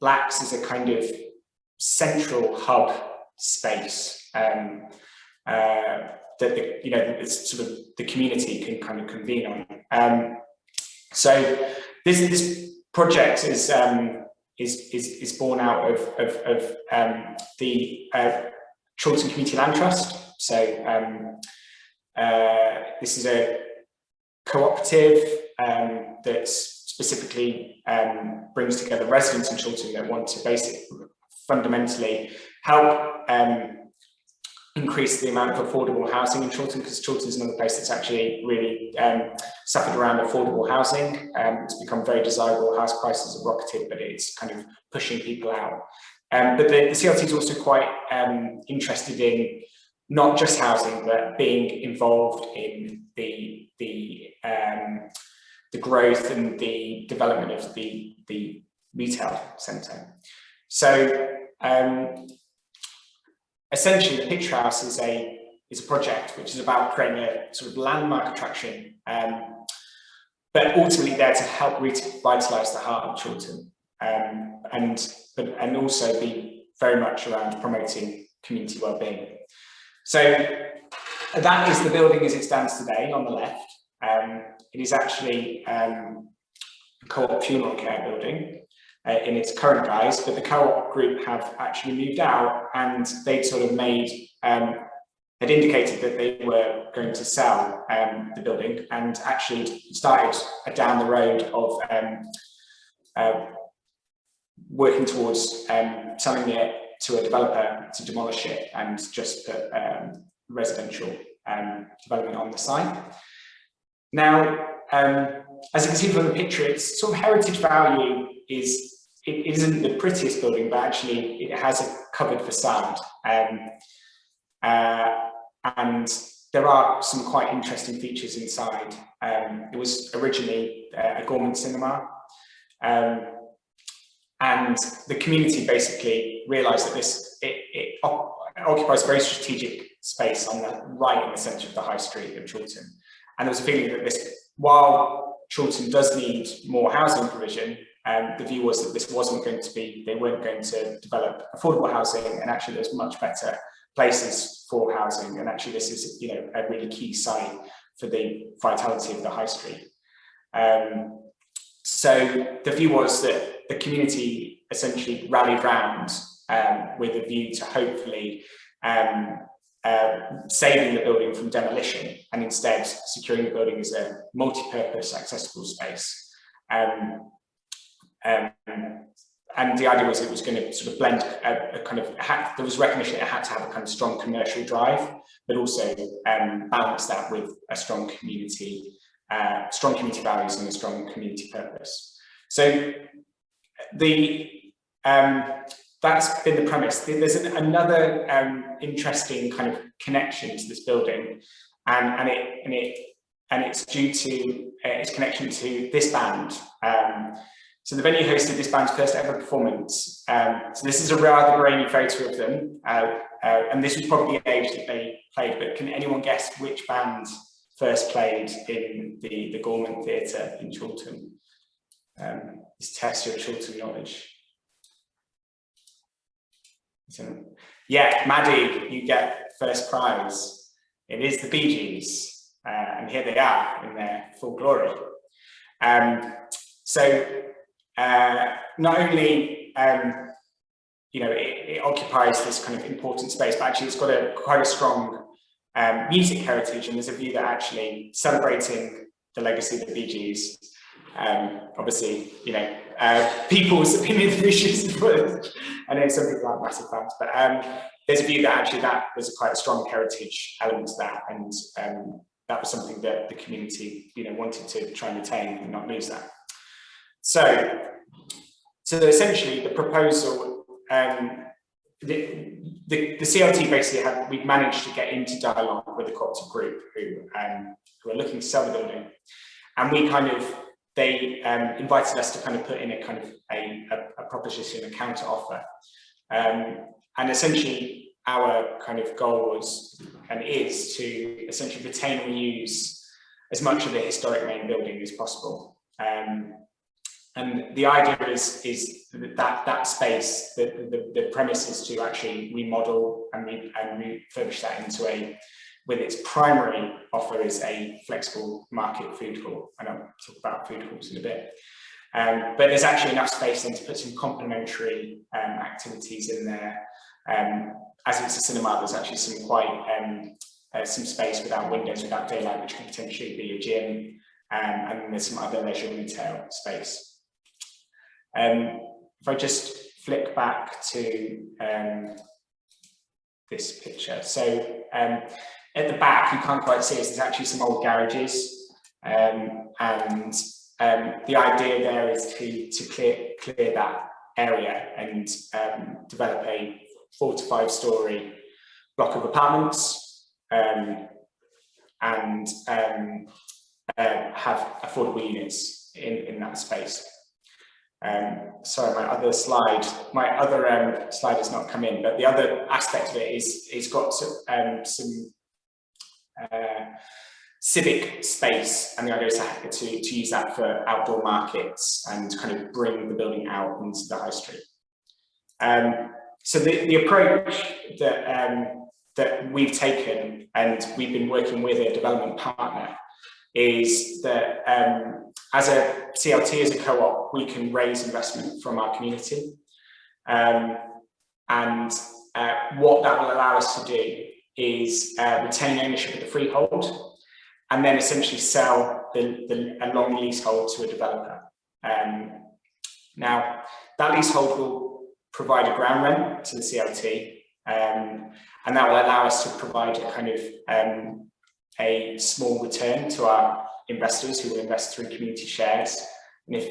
lacks is a kind of central hub space that it's sort of the community can kind of convene on. So this project is born out of the Chiltern Community Land Trust. So this is a cooperative that specifically brings together residents in Chiltern that want to fundamentally help increase the amount of affordable housing in Chiltern, because Chiltern is another place that's actually really suffered around affordable housing. It's become very desirable, house prices have rocketed, but it's kind of pushing people out. But the CLT is also quite interested in not just housing, but being involved in the growth and the development of the retail centre. So essentially, the Picture House is a project which is about creating a sort of landmark attraction, but ultimately there to help revitalise the heart of Chiltern, and also be very much around promoting community wellbeing. So that is the building as it stands today on the left. It is actually a co-op funeral care building in its current guise, but the co-op group have actually moved out, and they'd sort of had indicated that they were going to sell the building, and actually started down the road of working towards selling it to a developer to demolish it and just put residential development on the site. Now, as you can see from the picture, its sort of heritage value it isn't the prettiest building, but actually it has a covered facade, and there are some quite interesting features inside. It was originally a government cinema, and the community basically realised that it occupies a very strategic space on the right in the centre of the high street of Chiltern. And there was a feeling that while Chiltern does need more housing provision, the view was that this wasn't going to be, they weren't going to develop affordable housing, and actually there's much better places for housing. And actually this is, you know, a really key site for the vitality of the high street. So the view was that the community essentially rallied round with a view to hopefully saving the building from demolition, and instead securing the building as a multi-purpose accessible space. And the idea was it was going to sort of blend a kind of, there was recognition it had to have a kind of strong commercial drive, but also balance that with a strong community values and a strong community purpose. So that's been the premise. There's another interesting kind of connection to this building, and it's due to its connection to this band. So the venue hosted this band's first ever performance. So this is a rather grainy photo of them, and this was probably the age that they played, but can anyone guess which band first played in the Gorman Theatre in Chorlton? This tests your Chorlton knowledge. So, yeah, Maddie, you get first prize. It is the Bee Gees, and here they are in their full glory. Not only it occupies this kind of important space, but actually it's got quite a strong music heritage, and there's a view that actually celebrating the legacy of the Bee Gees, obviously, people's opinion of issues. I know some people aren't massive fans, but there's a view that actually that was quite a strong heritage element to that, and that was something that the community, wanted to try and retain and not lose that. So essentially, the proposal, the CLT basically we've managed to get into dialogue with a cooperative group who are looking to sell the building, and they invited us to kind of put in a kind of a proposition, a counter offer, and essentially our kind of goal was and is to essentially retain and reuse as much of the historic main building as possible. And the idea is that space, the premise is to actually remodel and refurbish that into with its primary offer is a flexible market food hall, and I'll talk about food halls in a bit. But there's actually enough space then to put some complementary activities in there. As it's a cinema, there's actually some some space without windows, without daylight, which could potentially be a gym, and then there's some other leisure retail space. If I just flick back to this picture, so at the back you can't quite see it. There's actually some old garages, and the idea there is to clear that area and develop a 4 to 5 story block of apartments, and have affordable units in that space. Sorry, my other slide has not come in, but the other aspect of it is it's got some civic space, and the idea is to use that for outdoor markets and kind of bring the building out into the high street. So the approach that we've taken, and we've been working with a development partner, is that as a CLT, as a co-op, we can raise investment from our community, and what that will allow us to do is retain ownership of the freehold, and then essentially sell a long leasehold to a developer. Now, that leasehold will provide a ground rent to the CLT, and that will allow us to provide a kind of a small return to our investors who will invest through community shares. And if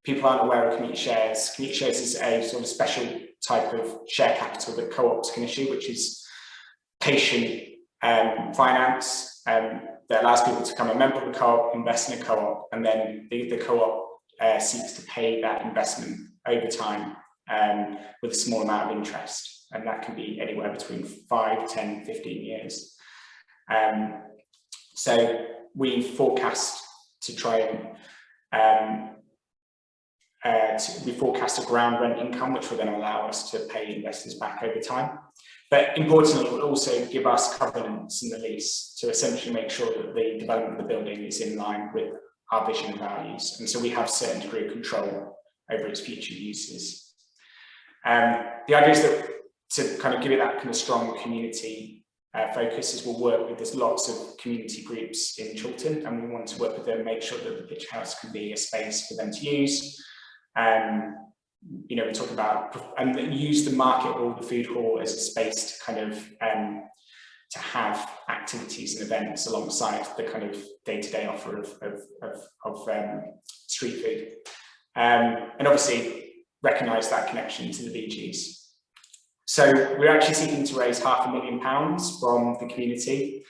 people aren't aware of community shares is a sort of special type of share capital that co-ops can issue, which is patient finance that allows people to become a member of a co-op, invest in a co-op, and then the co-op seeks to pay that investment over time with a small amount of interest, and that can be anywhere between 5, 10, 15 years. So we forecast to try and we forecast a ground rent income, which will then allow us to pay investors back over time. But importantly, it will also give us covenants in the lease to essentially make sure that the development of the building is in line with our vision and values. And so we have a certain degree of control over its future uses. The idea is that to kind of give it that kind of strong community focus is we'll work with, there's lots of community groups in Chorlton, and we want to work with them, make sure that the pitch house can be a space for them to use. We talk about and use the market hall, the food hall, as a space to kind of to have activities and events alongside the kind of day-to-day offer of street food, and obviously recognise that connection to the Bee Gees. So we're actually seeking to raise £500,000 from the community,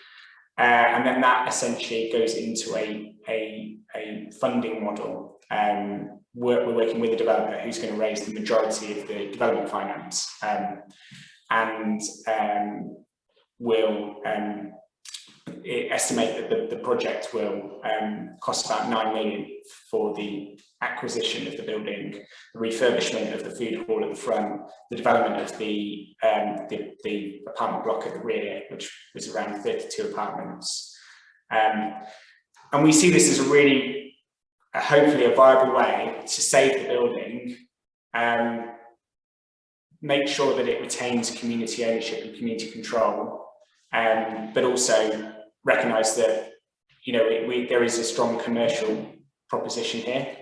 And then that essentially goes into a funding model. We're working with a developer who's going to raise the majority of the development finance, and will estimate that the project will cost about 9 million for the acquisition of the building, the refurbishment of the food hall at the front, the development of the apartment block at the rear, which was around 32 apartments. And we see this as a really, hopefully a viable way to save the building, make sure that it retains community ownership and community control, but also recognise that, you know, there is a strong commercial proposition here.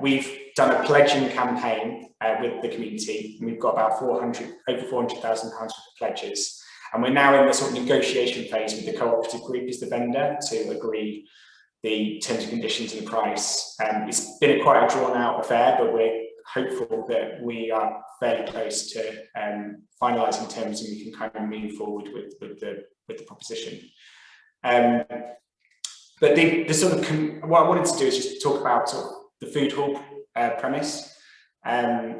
We've done a pledging campaign with the community, and we've got about over £400,000 worth of pledges. And we're now in the sort of negotiation phase with the cooperative group as the vendor to agree the terms and conditions and the price. It's been quite a drawn out affair, but we're hopeful that we are fairly close to finalising terms and we can kind of move forward with the proposition. But the sort of what I wanted to do is just talk about sort of the food hall premise, and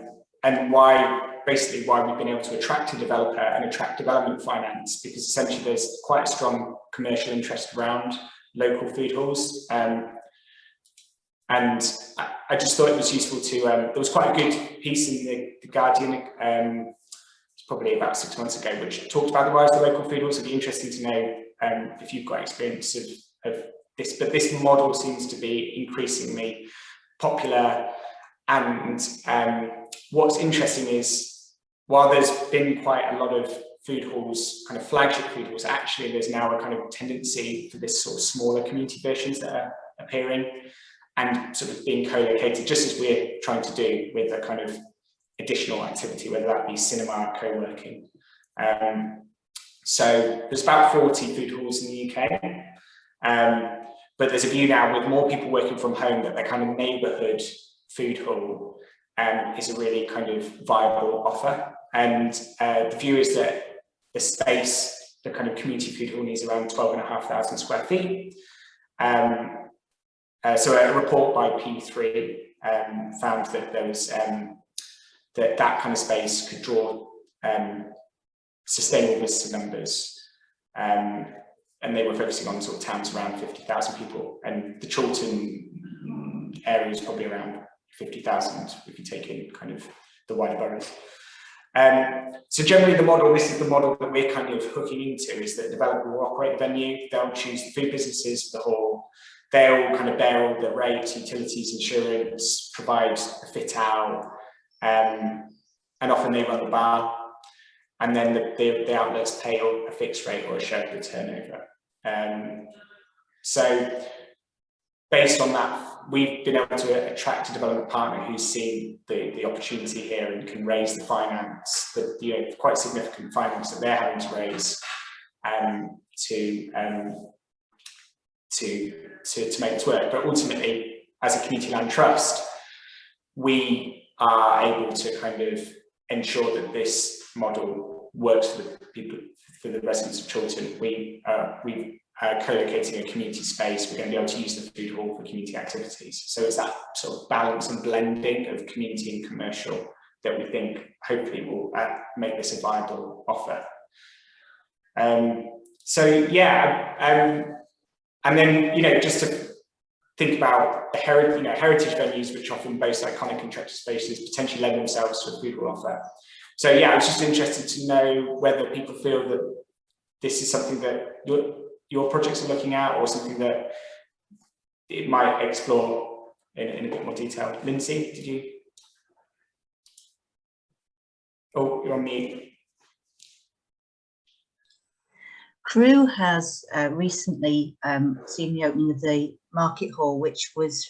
basically why we've been able to attract a developer and attract development finance, because essentially there's quite a strong commercial interest around local food halls. And I just thought it was useful to, there was quite a good piece in the Guardian, it's probably about 6 months ago, which talked about the rise of the local food halls. It'd be interesting to know if you've got experience of this, but this model seems to be increasingly popular. And what's interesting is, while there's been quite a lot of food halls, kind of flagship food halls, actually there's now a kind of tendency for this sort of smaller community versions that are appearing and sort of being co-located, just as we're trying to do with a kind of additional activity, whether that be cinema, co-working. So there's about 40 food halls in the UK, but there's a view now with more people working from home that their kind of neighbourhood food hall is a really kind of viable offer. And the view is that the space, the kind of community food hall needs around 12,500 square feet. So a report by P3 found that there was that kind of space could draw sustainable visitor numbers, and they were focusing on sort of towns around 50,000 people, and the Chorlton area is probably around 50,000 if you take in kind of the wider boroughs. So generally the model, this is the model that we're kind of hooking into, is that the developer will operate the venue, they'll choose the food businesses for the hall, they'll kind of bear all the rates, utilities, insurance, provide the fit out, and often they run the bar, and then the outlets pay a fixed rate or a share of the turnover. So based on that, we've been able to attract a development partner who's seen the opportunity here and can raise the finance, the quite significant finance that they're having to raise to make this work. But ultimately, as a community land trust, we are able to kind of ensure that this model works for the people, for the residents of Chorlton. We are co-locating a community space. We're going to be able to use the food hall for community activities. So it's that sort of balance and blending of community and commercial that we think hopefully will make this a viable offer. So yeah, and then, you know, just to think about the heritage venues, which often boast iconic contracted spaces, potentially lend themselves to a food hall offer. So yeah, I was just interested to know whether people feel that this is something that your projects are looking at, or something that it might explore in a bit more detail. Lindsay, did you? Oh, you're on mute. Crewe has recently seen the opening of the Market Hall, which was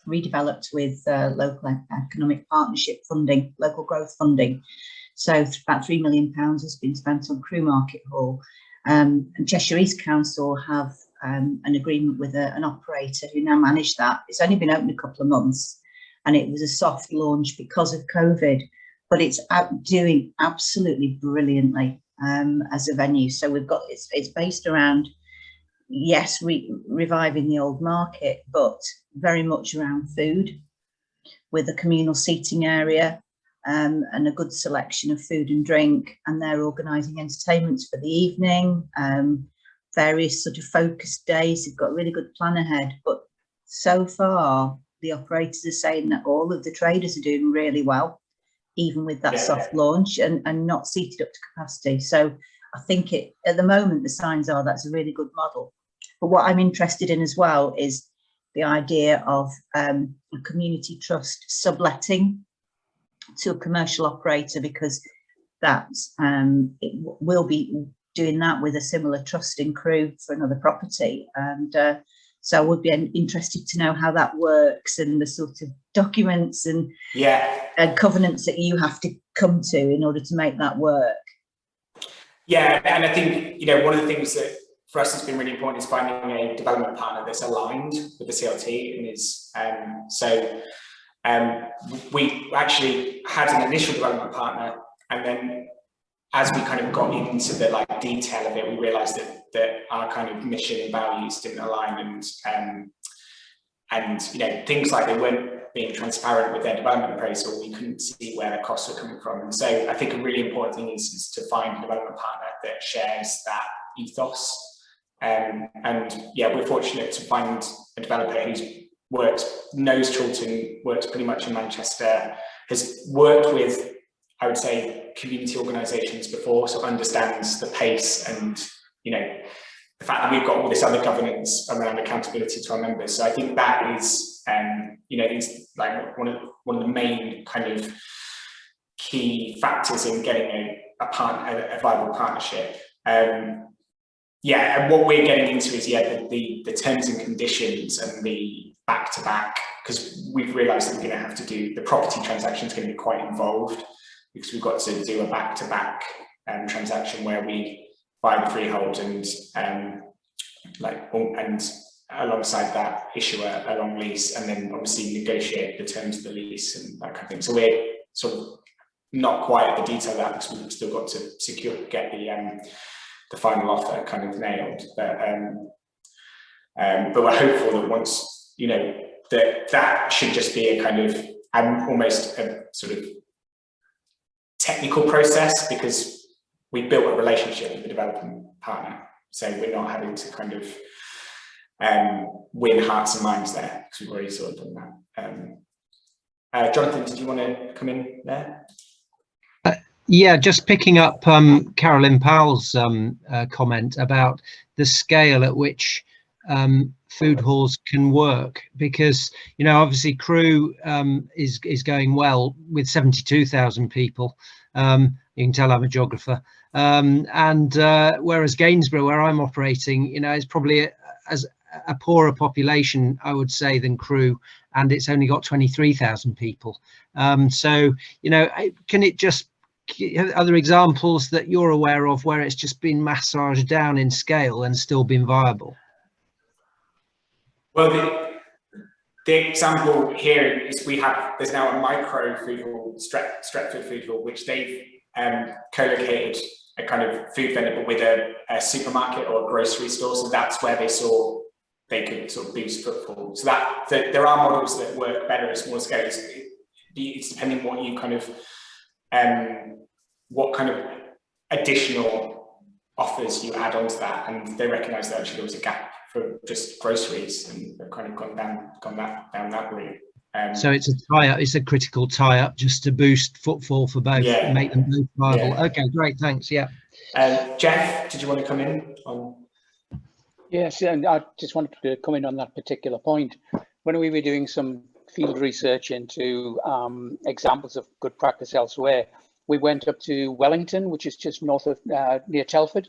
redeveloped with local economic partnership funding, local growth funding. So about £3 million has been spent on Crewe Market Hall. And Cheshire East Council have an agreement with an operator who now manage that. It's only been open a couple of months, and it was a soft launch because of COVID, but it's doing absolutely brilliantly. as a venue. So we've got, it's based around, yes, reviving the old market, but very much around food, with a communal seating area and a good selection of food and drink. And they're organising entertainments for the evening, various sort of focused days. They've got a really good plan ahead. But so far, the operators are saying that all of the traders are doing really well, even with that soft launch, and not seated up to capacity. So I think at the moment, the signs are that's a really good model. But what I'm interested in as well is the idea of a community trust subletting to a commercial operator, because that's it will be doing that with a similar trust in Crewe for another property. And so I would be interested to know how that works, and the sort of documents and covenants that you have to come to in order to make that work. Yeah, and I think, you know, one of the things that for us has been really important is finding a development partner that's aligned with the CLT, and is we actually had an initial development partner, and then as we kind of got into the detail of it, we realised that our kind of mission and values didn't align, and you know, things like they weren't being transparent with their development appraisal. We couldn't see where their costs were coming from, and so I think a really important thing is to find a development partner that shares that ethos. And yeah, we're fortunate to find a developer who's knows Chiltern, works pretty much in Manchester, has worked with, I would say, community organisations before, so understands the pace and, you know, the fact that we've got all this other governance around accountability to our members. So I think that is, you know, is like one of the main kind of key factors in getting a viable partnership. Yeah, and what we're getting into is the terms and conditions and the back-to-back, because we've realised that we're going to have to do the property transaction is going to be quite involved, because we've got to do a back-to-back transaction where we buy the freehold and alongside that issue a long lease, and then obviously negotiate the terms of the lease and that kind of thing. So we're sort of not quite at the detail of that, because we've still got to get the final offer kind of nailed, but we're hopeful that once, you know, that should just be a kind of almost a sort of technical process, because we built a relationship with the development partner, so we're not having to kind of win hearts and minds there, because we've already sort of done that. Jonathan, did you want to come in there? Yeah, just picking up Carolyn Powell's comment about the scale at which food halls can work, because, you know, obviously Crewe is going well with 72,000 people. You can tell I'm a geographer, and whereas Gainsborough, where I'm operating, you know, is probably as a poorer population, I would say, than Crewe, and it's only got 23,000 people. So, you know, can it just, other examples that you're aware of where it's just been massaged down in scale and still been viable? Well, the example here is there's now a micro food hall, Stretford Food Hall, which they've co-located a kind of food vendor, but with a supermarket or a grocery store. So that's where they saw they could sort of boost footfall. So that there are models that work better at smaller scales. It's depending on what you kind of what kind of additional offers you add onto that, and they recognise that actually there was a gap for just groceries, and they've kind of gone down that route. So it's a tie-up, it's a critical tie-up just to boost footfall for both, and make them both viable. Yeah. Okay, great, thanks. Yeah. Jeff, did you want to come in on? Yes, and I just wanted to come in on that particular point. When we were doing some field research into examples of good practice elsewhere, we went up to Wellington, which is just north of near Telford,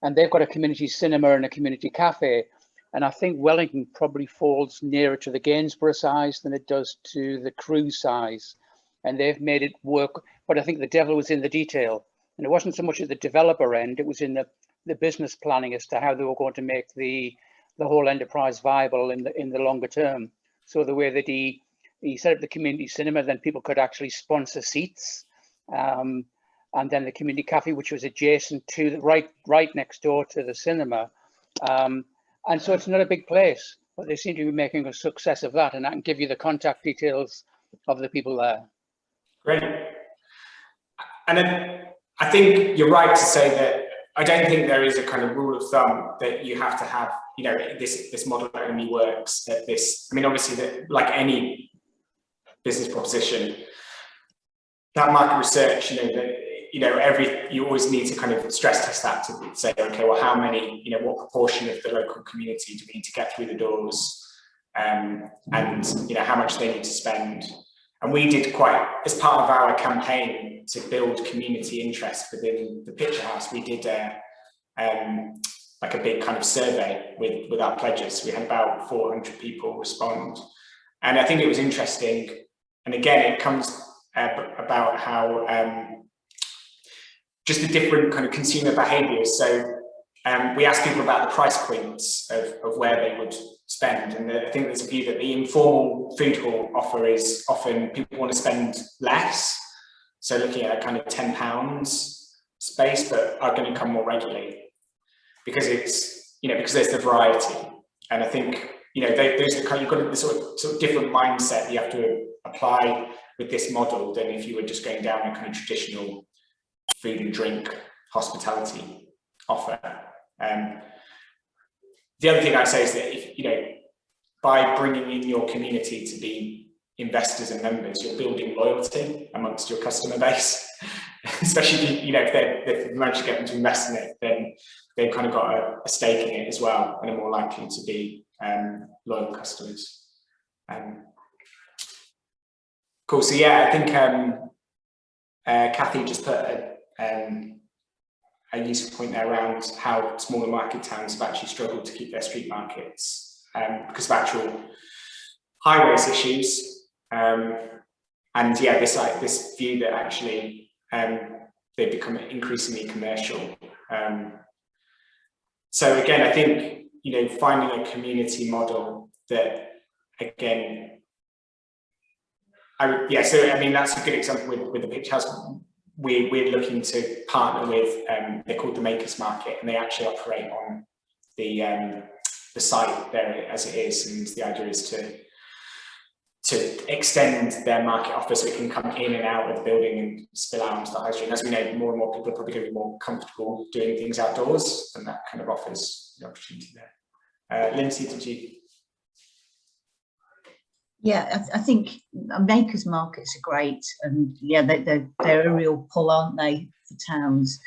and they've got a community cinema and a community cafe. And I think Wellington probably falls nearer to the Gainsborough size than it does to the Crewe size. And they've made it work, but I think the devil was in the detail. And it wasn't so much at the developer end, it was in the business planning as to how they were going to make the whole enterprise viable in the longer term. So the way that he set up the community cinema, then people could actually sponsor seats. and then the community cafe, which was adjacent to the right next door to the cinema. And so it's not a big place, but they seem to be making a success of that. And I can give you the contact details of the people there. Great. And then I think you're right to say that I don't think there is a kind of rule of thumb that you have to have, you know, this model only works at this. I mean, obviously, that like any business proposition, that market research, you always need to kind of stress test that to say, okay, well, how many, what proportion of the local community do we need to get through the doors, and how much they need to spend. And we did as part of our campaign to build community interest within the Picture House, we did like a big kind of survey with our pledges. We had about 400 people respond. And I think it was interesting. And again, it comes about how just the different kind of consumer behaviors. So we asked people about the price points of where they would spend. And I think there's a view that the informal food hall offer is often people want to spend less. So looking at a kind of £10 space, but are going to come more regularly because it's, because there's the variety. And I think, those are kind of, you've got this sort of different mindset you have to apply with this model than if you were just going down a kind of traditional food and drink hospitality offer. The other thing I'd say is that if, by bringing in your community to be investors and members, you're building loyalty amongst your customer base, especially if they've managed to get them to invest in it, then they've kind of got a stake in it as well and are more likely to be loyal customers. Cool. So yeah, I think Kathy just put a useful point there around how smaller market towns have actually struggled to keep their street markets because of actual highways issues. And yeah, this view that actually they become increasingly commercial. So again, I think finding a community model that again, so I mean that's a good example with the Picture House. We're looking to partner with they're called the Makers Market, and they actually operate on the site there as it is, and the idea is to extend their market offer so it can come in and out of the building and spill out onto the high street. And as we know, more and more people are probably going to be more comfortable doing things outdoors, and that kind of offers the opportunity there. Lindsay, did you? Yeah, I think makers markets are great, and yeah, they're a real pull, aren't they, for towns?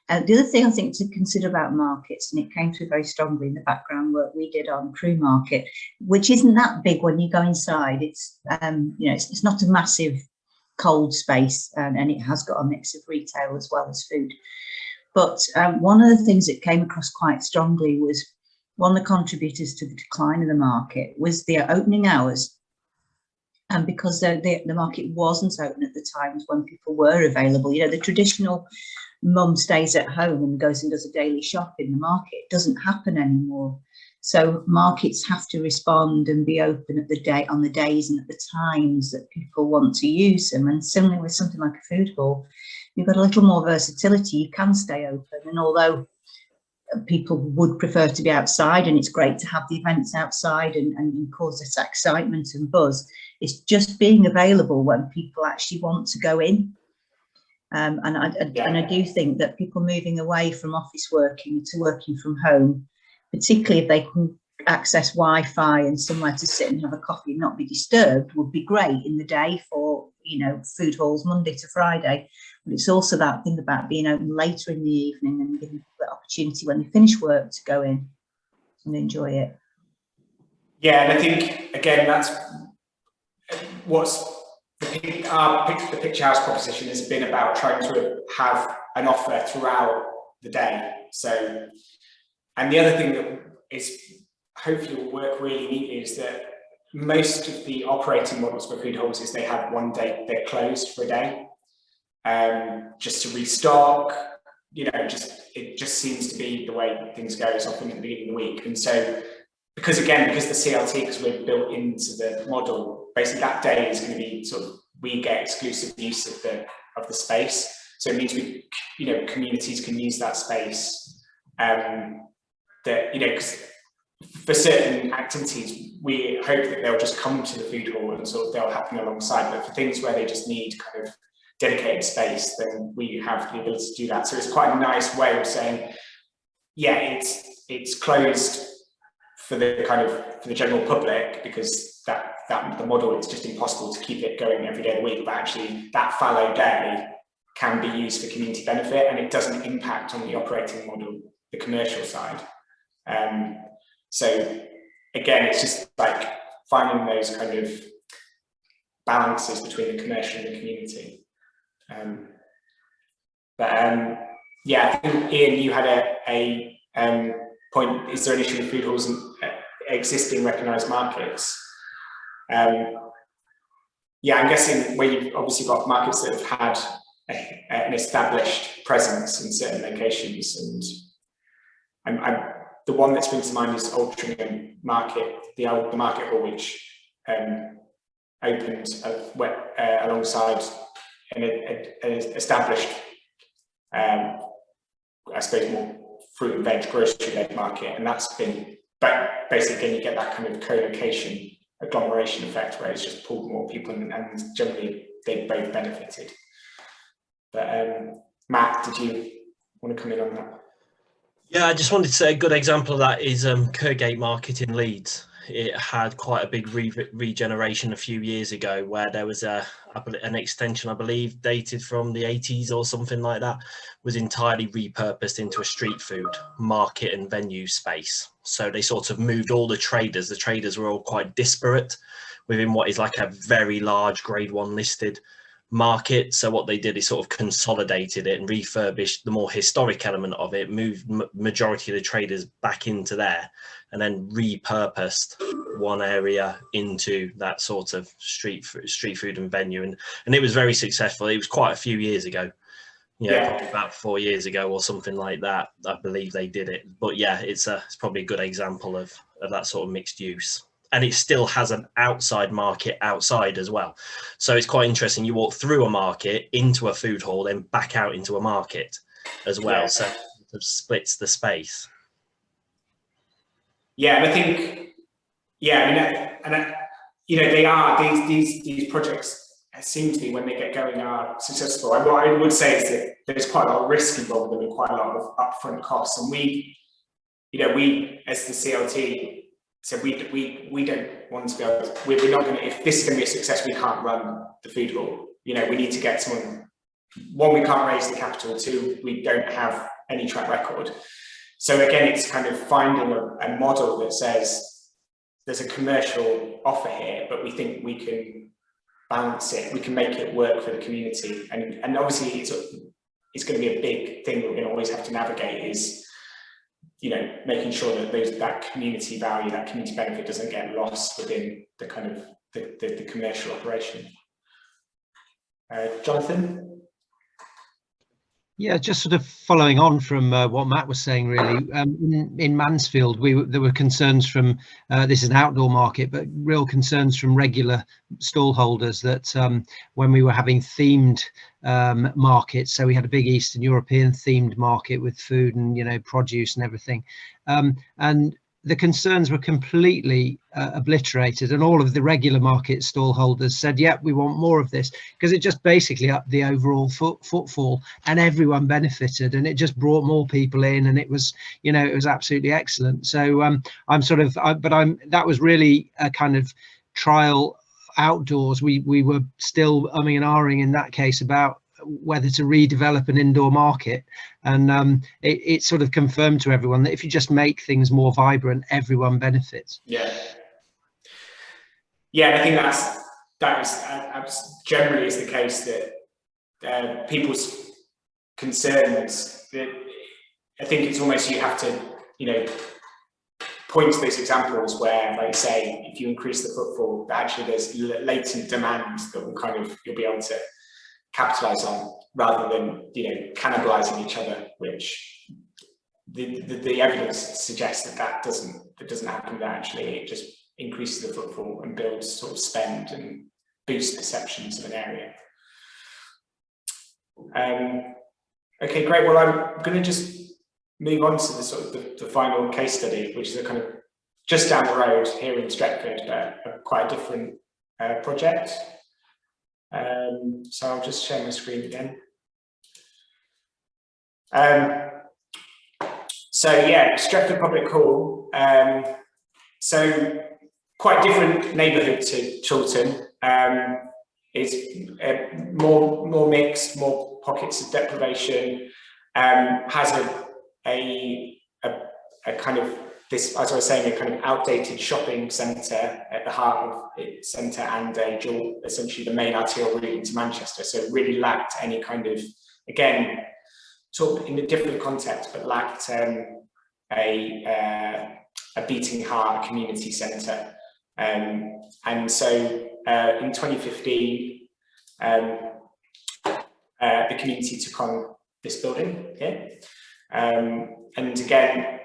The other thing I think to consider about markets, and it came through very strongly in the background work we did on Crewe Market, which isn't that big when you go inside. It's it's not a massive cold space, and it has got a mix of retail as well as food. But one of the things that came across quite strongly was one of the contributors to the decline of the market was their opening hours. And because the market wasn't open at the times when people were available, the traditional mum stays at home and goes and does a daily shop in the market doesn't happen anymore. So markets have to respond and be open on the days and at the times that people want to use them. And similarly with something like a food hall, you've got a little more versatility. You can stay open, and although people would prefer to be outside, and it's great to have the events outside and cause this excitement and buzz, it's just being available when people actually want to go in. And I do think that people moving away from office working to working from home, particularly if they can access Wi-Fi and somewhere to sit and have a coffee and not be disturbed, would be great in the day for food halls Monday to Friday. But it's also that thing about being open later in the evening and giving people the opportunity when they finish work to go in and enjoy it. Yeah, and I think again that's what's the Picture House proposition has been about, trying to have an offer throughout the day. So, and the other thing that is hopefully will work really neatly is that most of the operating models for food halls is they have one day they're closed for a day, just to restock. It just seems to be the way things go. It's often at the beginning of the week, and so because the CLT, because we're built into the model, basically that day is going to be we get exclusive use of the space. So it means we, communities can use that space. That, because for certain activities, we hope that they'll just come to the food hall and sort of they'll happen alongside. But for things where they just need kind of dedicated space, then we have the ability to do that. So it's quite a nice way of saying, yeah, it's closed for the general public, because the model, it's just impossible to keep it going every day of the week. But actually, that fallow day can be used for community benefit, and it doesn't impact on the operating model, the commercial side. So again, it's just like finding those kind of balances between the commercial and the community. Yeah, I think Ian, you had a point. Is there an issue with food halls and existing recognised markets? Yeah, I'm guessing where you've obviously got markets that have had an established presence in certain locations, and the one that springs to mind is Altrincham Market, the market hall, which opened alongside an established, I suppose, more fruit and veg grocery-led market, and that's been, but basically you get that kind of co-location agglomeration effect where it's just pulled more people in, and generally they both benefited. But Matt, did you want to come in on that? Yeah, I just wanted to say a good example of that is Kirkgate Market in Leeds. It had quite a big regeneration a few years ago, where there was an extension, I believe, dated from the 80s or something like that, was entirely repurposed into a street food market and venue space. So they sort of moved all the traders. The traders were all quite disparate within what is like a very large grade 1 listed market. So what they did is sort of consolidated it and refurbished the more historic element of it, moved majority of the traders back into there, and then repurposed one area into that sort of street food and venue, and it was very successful. It was quite a few years ago, probably about 4 years ago or something like that, I believe they did it. But yeah, it's probably a good example of that sort of mixed use. And it still has an outside market outside as well. So it's quite interesting. You walk through a market into a food hall, then back out into a market as well. Yeah. So it splits the space. Yeah, and I think, they are, these projects seem to be, when they get going, are successful. And what I would say is that there's quite a lot of risk involved with them and quite a lot of upfront costs. And we as the CLT, so we don't want to be able to, we're not going to, if this is going to be a success, we can't run the food hall. We need to get someone, one, we can't raise the capital, two, we don't have any track record. So again, it's kind of finding a model that says there's a commercial offer here, but we think we can balance it, we can make it work for the community. And obviously it's going to be a big thing we're going to always have to navigate, is making sure that that community value, that community benefit doesn't get lost within the kind of the commercial operation. Jonathan? Yeah, just sort of following on from what Matt was saying, really. In Mansfield, there were concerns from, this is an outdoor market, but real concerns from regular stall holders that when we were having themed markets, so we had a big Eastern European themed market with food and produce and everything, and the concerns were completely obliterated, and all of the regular market stall holders said, yep, we want more of this, because it just basically upped the overall footfall and everyone benefited, and it just brought more people in, and it was it was absolutely excellent. So that was really a kind of trial outdoors. We were still umming and ahhing in that case about whether to redevelop an indoor market, and it sort of confirmed to everyone that if you just make things more vibrant, everyone benefits. I think that generally is the case, that people's concerns, that I think it's almost, you have to point to those examples where, like you say, if you increase the footfall, actually there's latent demand that will you'll be able to capitalize on, rather than cannibalizing each other, which the evidence suggests that doesn't happen. That actually it just increases the footfall and builds sort of spend and boosts perceptions of an area. Okay, great. Well, I'm going to just move on to the sort of the final case study, which is a kind of just down the road here in Stretford, quite a different project. So I'll just share my screen again. So yeah, Stretford Public Hall. So quite different neighbourhood to Chiltern. It's more mixed, more pockets of deprivation. Has a kind of this, as I was saying, a kind of outdated shopping centre at the heart of its centre, and essentially the main arterial route into Manchester. So it really lacked any kind of, again, sort of in a different context, but lacked a beating heart, a community centre. And so in 2015, the community took on this building here. And again,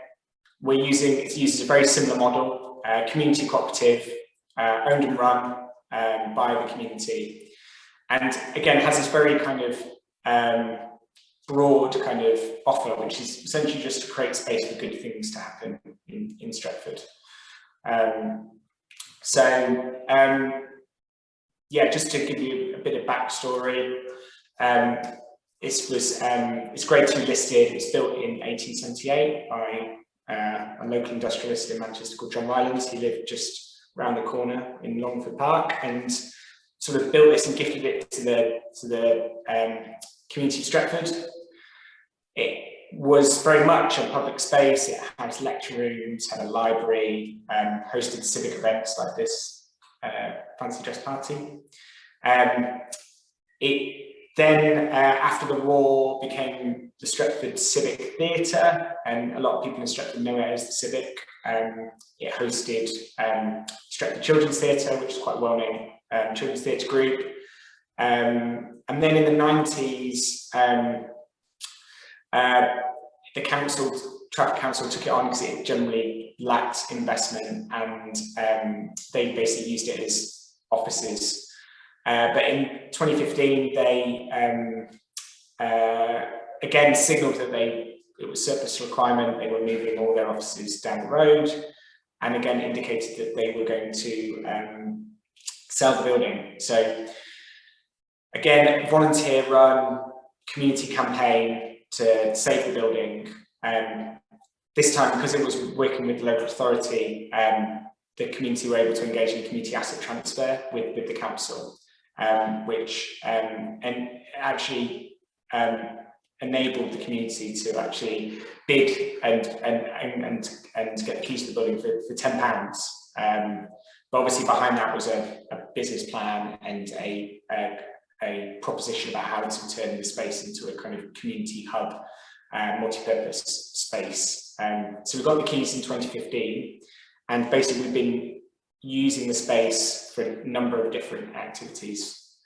it uses a very similar model, community cooperative, owned and run by the community. And again, has this very kind of broad kind of offer, which is essentially just to create space for good things to happen in Stretford. Yeah, just to give you a bit of backstory, it's grade 2 listed. It was built in 1878 by a local industrialist in Manchester called John Rylands. He lived just around the corner in Longford Park, and sort of built this and gifted it to the community of Stretford. It was very much a public space. It had lecture rooms, had a library, hosted civic events like this fancy dress party. It then, after the war, became the Stretford Civic Theatre, and a lot of people in Stretford know it as the Civic. It hosted Stretford Children's Theatre, which is quite a well-known children's theatre group. And then in the 90s, the Traffic Council took it on because it generally lacked investment, and they basically used it as offices. But in 2015, they again signalled that it was surplus to requirement. They were moving all their offices down the road, and again indicated that they were going to sell the building. So again, volunteer-run community campaign to save the building. This time, because it was working with the local authority, the community were able to engage in community asset transfer with the council. Which actually enabled the community to actually bid and get the keys to the building for £10. But obviously behind that was a business plan and a proposition about how to turn the space into a kind of community hub, multi-purpose space. So we got the keys in 2015, and basically we've been using the space for a number of different activities.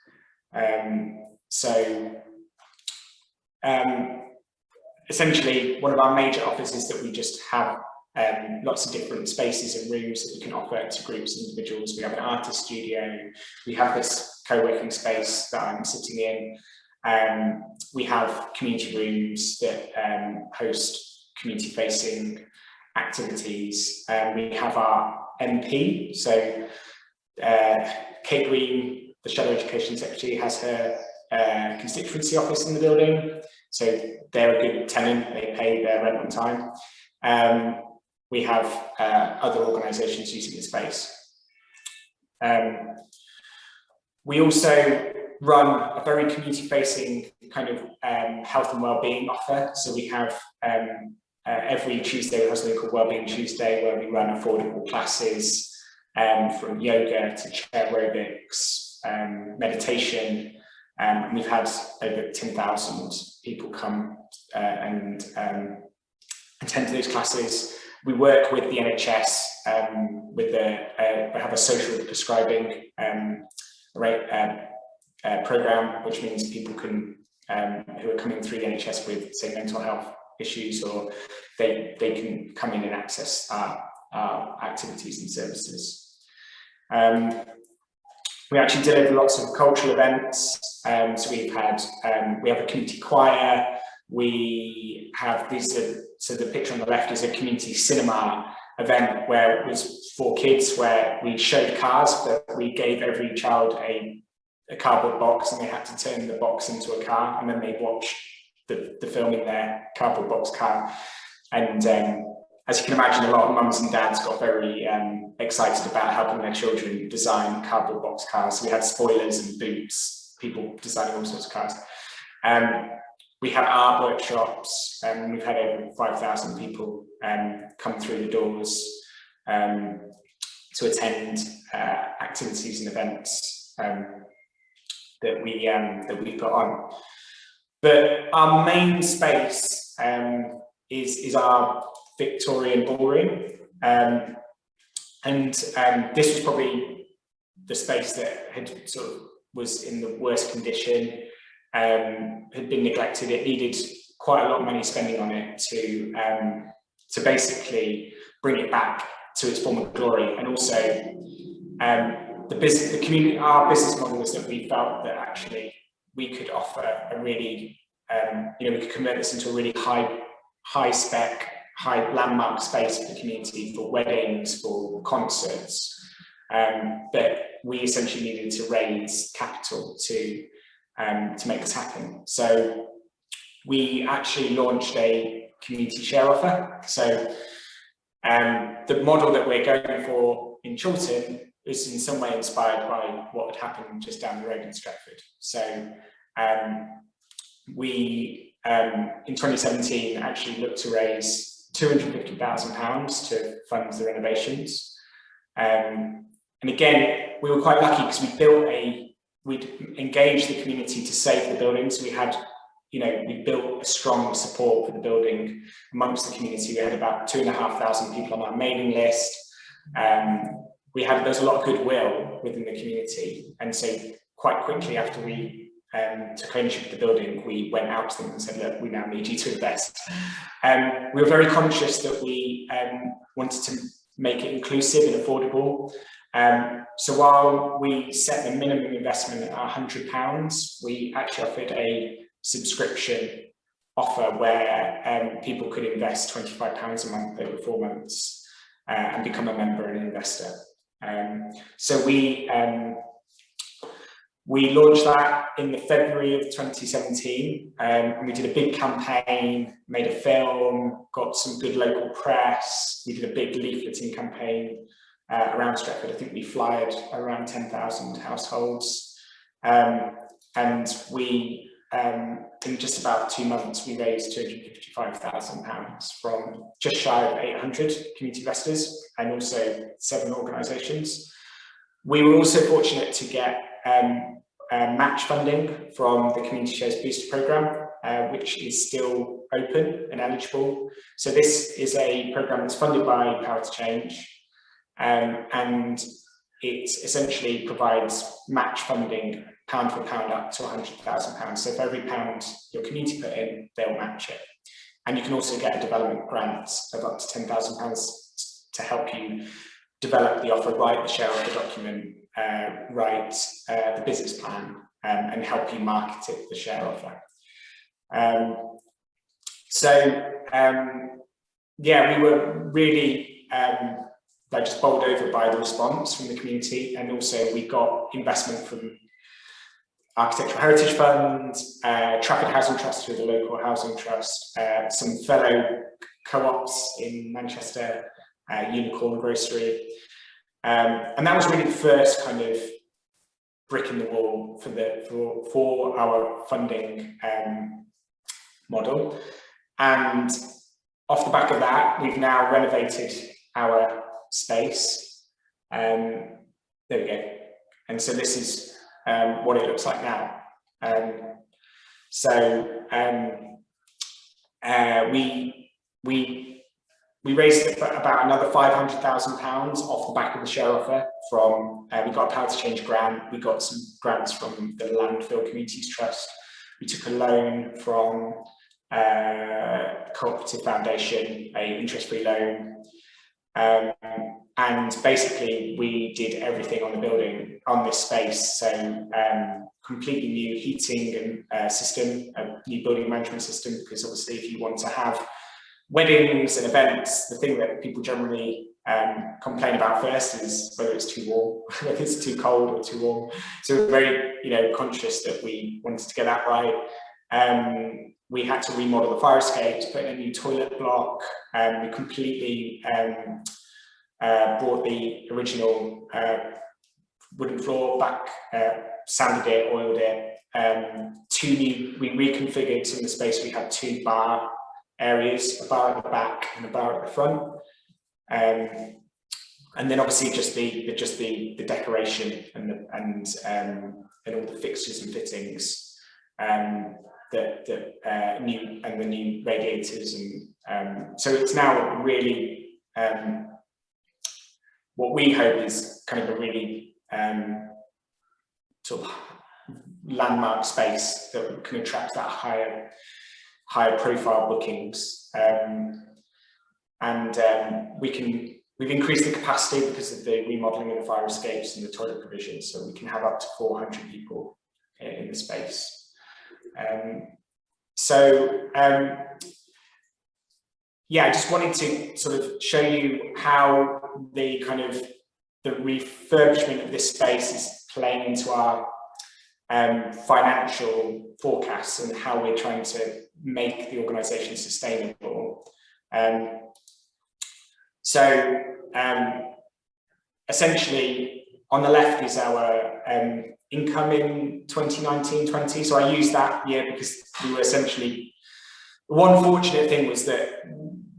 Essentially, one of our major offers is that we just have lots of different spaces and rooms that we can offer to groups and individuals. We have an artist studio, we have this co-working space that I'm sitting in, we have community rooms that host community-facing activities, we have our MP, so Kate Green, the Shadow Education Secretary, has her constituency office in the building, so they're a good tenant, they pay their rent on time. We have other organisations using the space. We also run a very community-facing kind of health and wellbeing offer, so we have every Tuesday we have something called Wellbeing Tuesday, where we run affordable classes from yoga to chair aerobics, meditation, and we've had over 10,000 people come and attend to those classes. We work with the NHS we have a social prescribing program, which means people can who are coming through the NHS with, say, mental health issues, or they can come in and access our activities and services. We actually deliver lots of cultural events. So we have a community choir. We have so the picture on the left is a community cinema event where it was for kids, where we showed cars, but we gave every child a cardboard box, and they had to turn the box into a car, and then they'd watch the film in their cardboard box car. And as you can imagine, a lot of mums and dads got very excited about helping their children design cardboard box cars. So we had spoilers and boots, people designing all sorts of cars. We have art workshops, and we've had over 5,000 people come through the doors to attend activities and events that we put on. But our main space is our Victorian ballroom, and this was probably the space that had was in the worst condition, had been neglected. It needed quite a lot of money spending on it to basically bring it back to its former glory. And also our business model was that we felt that actually we could offer a really we could convert this into a really high spec, high landmark space for the community, for weddings, for concerts, but we essentially needed to raise capital to make this happen. So we actually launched a community share offer. So the model that we're going for in Chiltern is in some way inspired by what had happened just down the road in Stratford. So we in 2017 actually looked to raise £250,000 to fund the renovations, and again we were quite lucky because we'd engaged the community to save the building. So we had, we built a strong support for the building amongst the community. We had about 2,500 people on our mailing list. There was a lot of goodwill within the community, and so quite quickly after we took ownership of the building, we went out to them and said, look, we now need you to invest. We were very conscious that we wanted to make it inclusive and affordable. So while we set the minimum investment at £100, we actually offered a subscription offer where people could invest £25 a month over 4 months and become a member and an investor. So we launched that in the February of 2017, and we did a big campaign, made a film, got some good local press. We did a big leafleting campaign around Stratford. I think we flyered around 10,000 households, and we, in just about 2 months, we raised £255,000 from just shy of 800 community investors and also 7 organisations. We were also fortunate to get match funding from the Community Shares Booster programme, which is still open and eligible. So this is a programme that's funded by Power to Change, and it essentially provides match funding pound for pound up to £100,000. So for every pound your community put in, they'll match it. And you can also get a development grant of up to £10,000 to help you develop the offer, write the share offer document, write the business plan, and help you market it, the share offer. Yeah, we were really just bowled over by the response from the community, and also we got investment from Architectural Heritage Fund, Trafford Housing Trust, who are the local housing trust, some fellow co-ops in Manchester, Unicorn Grocery, and that was really the first kind of brick in the wall for our funding model. And off the back of that, we've now renovated our space. There we go. And so this is what it looks like now. We raised about another £500,000 off the back of the share offer from, we got a Power to Change grant, we got some grants from the Landfill Communities Trust, we took a loan from Cooperative Foundation, an interest-free loan, and basically we did everything on the building, on this space. So completely new heating and system, a new building management system, because obviously if you want to have weddings and events, the thing that people generally complain about first is whether it's too warm, whether it's too cold or too warm. So we're very, conscious that we wanted to get that right. We had to remodel the fire escapes, put in a new toilet block. We completely brought the original wooden floor back, sanded it, oiled it. We reconfigured some of the space. We had 2 bar areas, a bar at the back and a bar at the front. And then obviously just the decoration and all the fixtures and fittings, the new radiators, and so it's now really what we hope is kind of a really sort of landmark space that can attract that higher profile bookings, and we've increased the capacity because of the remodeling of the fire escapes and the toilet provision, so we can have up to 400 people in the space. Yeah, I just wanted to sort of show you how the refurbishment of this space is playing into our financial forecasts and how we're trying to make the organisation sustainable. Essentially, on the left is our income in 2019-20. So I used that year because we were essentially, one fortunate thing was that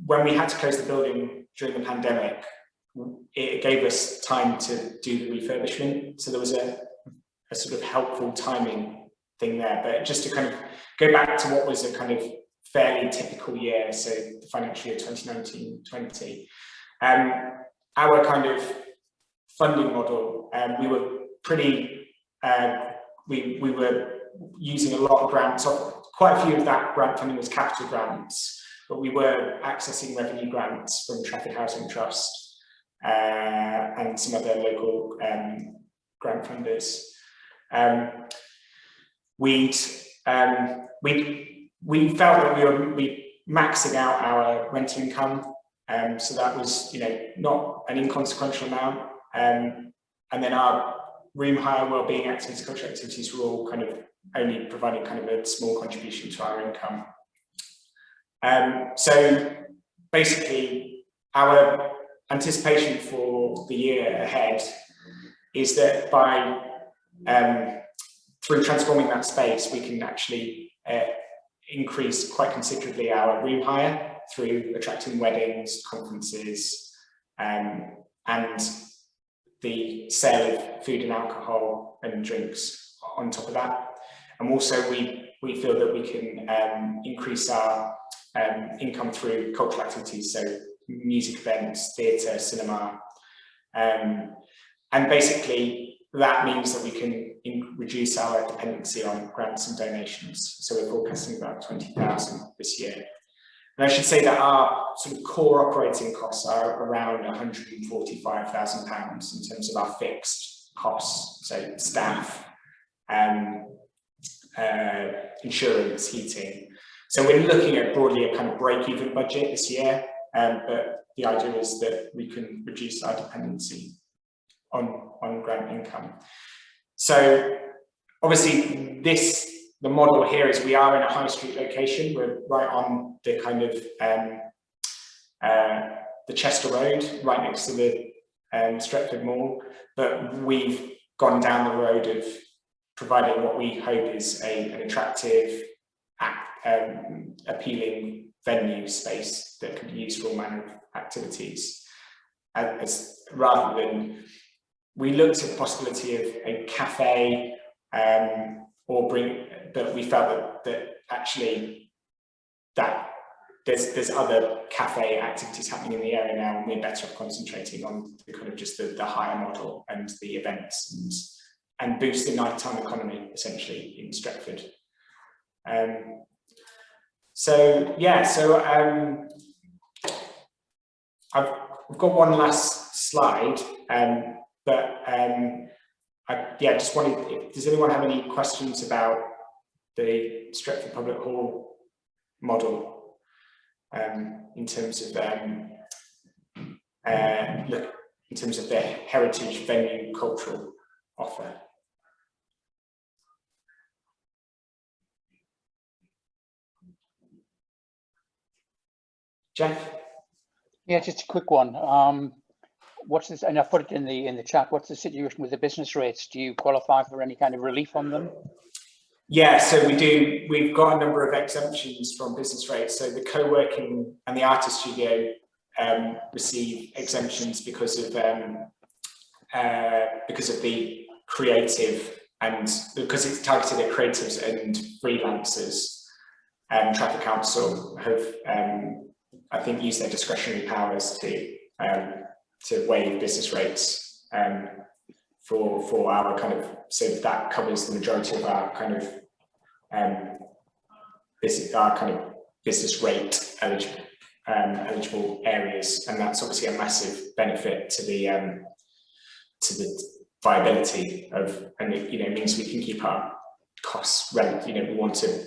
when we had to close the building during the pandemic, it gave us time to do the refurbishment. So there was a sort of helpful timing thing there. But just to kind of go back to what was a kind of fairly typical year, so the financial year 2019-20, our kind of funding model, we were pretty, we were using a lot of grants. Quite a few of that grant funding was capital grants, but we were accessing revenue grants from Trafford Housing Trust and some other local grant funders. We felt that we were maxing out our rental income, so that was not an inconsequential amount, and then our room hire, wellbeing activities, cultural activities were all kind of only providing kind of a small contribution to our income. So basically our anticipation for the year ahead is that by through transforming that space, we can actually increase quite considerably our room hire through attracting weddings, conferences, and the sale of food and alcohol and drinks on top of that. And also we feel that we can increase our income through cultural activities, so music events, theatre, cinema, and basically that means that we can reduce our dependency on grants and donations. So we're forecasting about 20,000 this year. And I should say that our sort of core operating costs are around £145,000 in terms of our fixed costs, so staff, insurance, heating. So we're looking at broadly a kind of break-even budget this year, but the idea is that we can reduce our dependency on grant income. So obviously the model here is we are in a high street location. We're right on the kind of the Chester Road, right next to the Stretford Mall, but we've gone down the road of providing what we hope is an attractive, appealing venue space that can be used for all manner of activities. Rather than, we looked at the possibility of a cafe but we felt that actually that there's other cafe activities happening in the area now, and we're better off concentrating on the kind of just the hire model and the events and boost the nighttime economy essentially in Stretford. We've got one last slide, but yeah, just wanted, does anyone have any questions about the Stretford Public Hall model in terms of their heritage venue cultural offer? Jeff? Yeah, just a quick one. What's this? And I put it in the chat. What's the situation with the business rates? Do you qualify for any kind of relief on them? Yeah, so we do. We've got a number of exemptions from business rates. So the co-working and the artist studio receive exemptions because of the creative, and because it's targeted at creatives and freelancers. Traffic Council have, I think, used their discretionary powers to waive business rates for our kind of, so that covers the majority of our kind of business rate eligible areas, and that's obviously a massive benefit to the viability of, and it means we can keep our costs relative. We want to,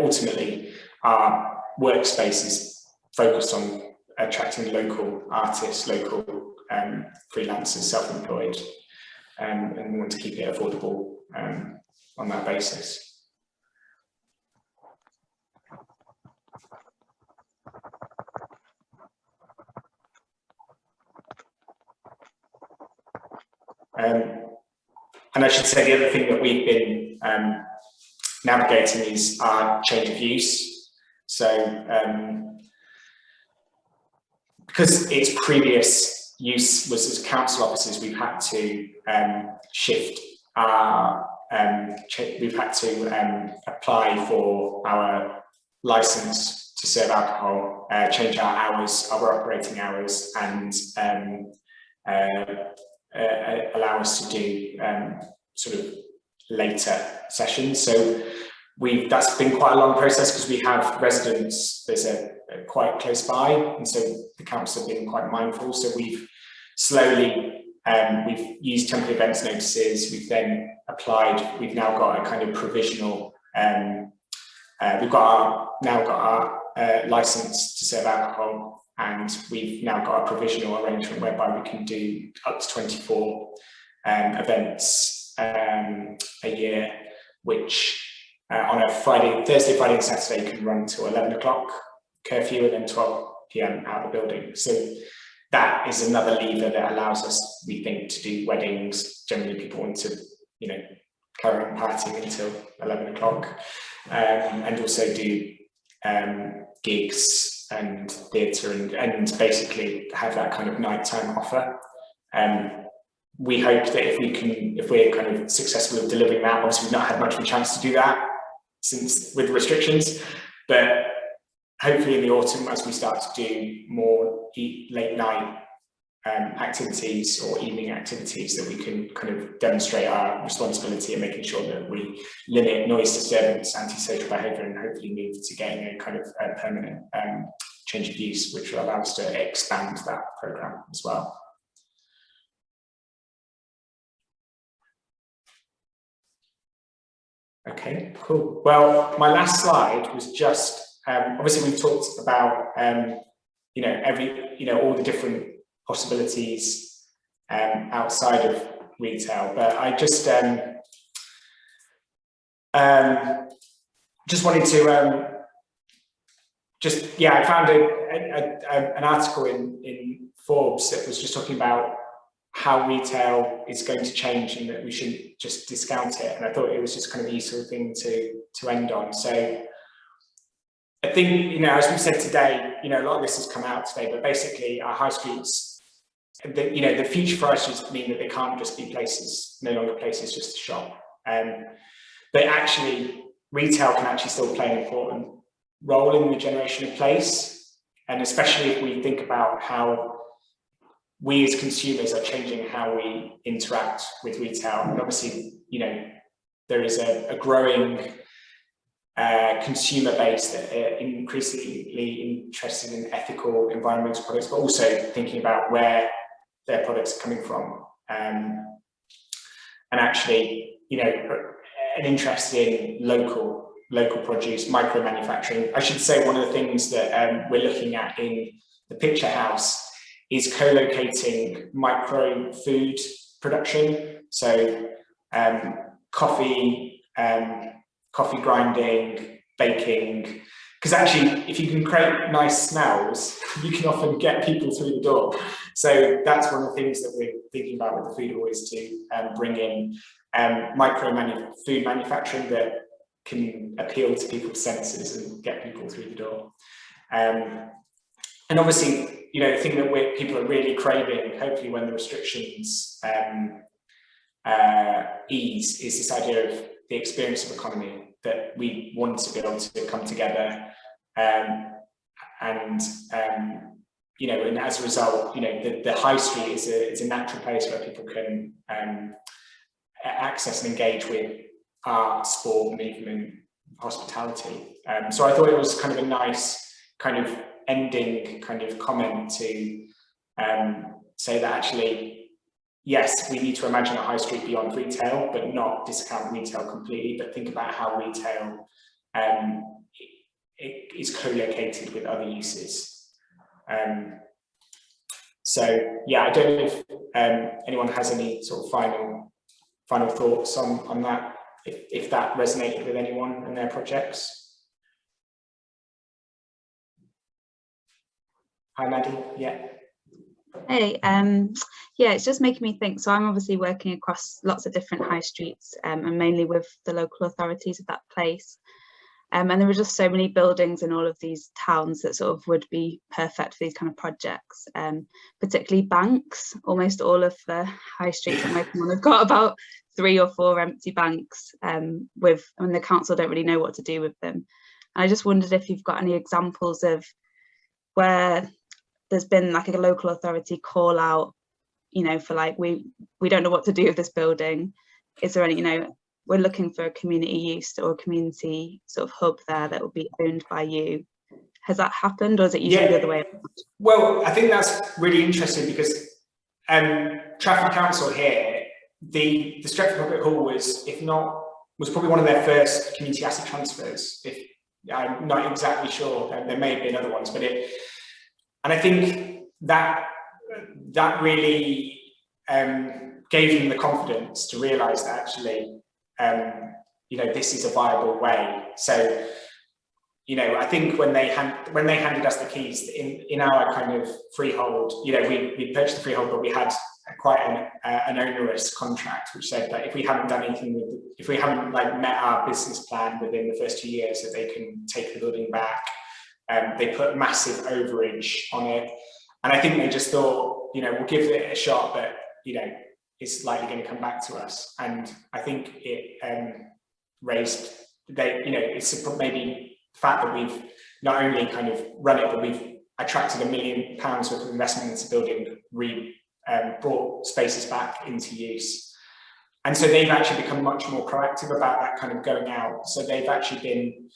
ultimately our workspace is focused on attracting local artists, local freelancers, self-employed, and we want to keep it affordable on that basis. And I should say the other thing that we've been navigating is our change of use. So because its previous use was as council officers, we've had to shift our, we've had to apply for our license to serve alcohol, change our hours, our operating hours, and allow us to do sort of later sessions. So that's been quite a long process because we have residents, there's a quite close by, and so the council have been quite mindful. So we've slowly, we've used temporary events notices, we've then applied, we've now got a kind of provisional, we've now got our license to serve alcohol, and we've now got a provisional arrangement whereby we can do up to 24 events a year, which on a Thursday, Friday and Saturday can run till 11 o'clock curfew and then 12 PM out of the building. So that is another lever that allows us, we think, to do weddings. Generally people want to, carry on partying until 11 o'clock, and also do gigs and theatre and basically have that kind of nighttime offer. We hope that if we're kind of successful in delivering that, obviously we've not had much of a chance to do that since with restrictions, but hopefully in the autumn, as we start to do more late night activities or evening activities, that we can kind of demonstrate our responsibility and making sure that we limit noise disturbance, antisocial behaviour, and hopefully move to getting a kind of permanent change of use, which will allow us to expand that programme as well. Okay, cool. Well, my last slide was just, obviously we've talked about, all the different possibilities outside of retail, but I just wanted to I found an article in Forbes that was just talking about how retail is going to change and that we shouldn't just discount it, and I thought it was just kind of a useful thing to end on. So I think, as we said today, a lot of this has come out today, but basically our high streets, the future for us is mean that they can't just be places, no longer places just to shop. But actually, retail can actually still play an important role in the generation of place, and especially if we think about how we as consumers are changing how we interact with retail. And obviously, there is a growing consumer base that are increasingly interested in ethical environmental products, but also thinking about where their products are coming from, and actually, you know, an interest in local produce, micro manufacturing. I should say one of the things that we're looking at in the Picture House is co-locating micro food production. So coffee grinding, baking, because actually if you can create nice smells, you can often get people through the door. So that's one of the things that we're thinking about with the Food Hall, is to bring in food manufacturing that can appeal to people's senses and get people through the door. And obviously, you know, the thing that people are really craving, hopefully when the restrictions ease, is this idea of the experience of economy, that we want to be able to come together, you know, and as a result, you know, the high street is a natural place where people can access and engage with art, sport, movement, hospitality. So I thought it was kind of a nice kind of ending kind of comment to say that actually, yes, we need to imagine a high street beyond retail, but not discount retail completely, but think about how retail is co-located with other uses. So yeah, I don't know if anyone has any sort of final thoughts on that, if that resonated with anyone and their projects. Hi, Maddie. Yeah. Hey, yeah, it's just making me think. So I'm obviously working across lots of different high streets, and mainly with the local authorities of that place. And there were just so many buildings in all of these towns that sort of would be perfect for these kind of projects, particularly banks. Almost all of the high streets I'm working on have got about 3 or 4 empty banks, and the council don't really know what to do with them. And I just wondered if you've got any examples of where there's been like a local authority call out, you know, for like, we don't know what to do with this building. Is there any, you know, we're looking for a community use or a community sort of hub there that will be owned by you. Has that happened, or is it usually the other way around? Well, I think that's really interesting, because Trafford Council here, the Stretford Public Hall was probably one of their first community asset transfers. If I'm not exactly sure, there may have been other ones, but and I think that really gave them the confidence to realise that actually, you know, this is a viable way. So, you know, I think when they handed us the keys in our kind of freehold, you know, we purchased the freehold, but we had quite an onerous contract, which said that if we haven't done anything if we haven't like met our business plan within the first 2 years, that they can take the building back. They put massive overage on it, and I think they just thought, you know, we'll give it a shot, but you know, it's likely going to come back to us. And I think it raised, you know, it's maybe the fact that we've not only kind of run it, but we've attracted £1 million worth of investment into building, brought spaces back into use. And so they've actually become much more proactive about that kind of going out. So they've actually been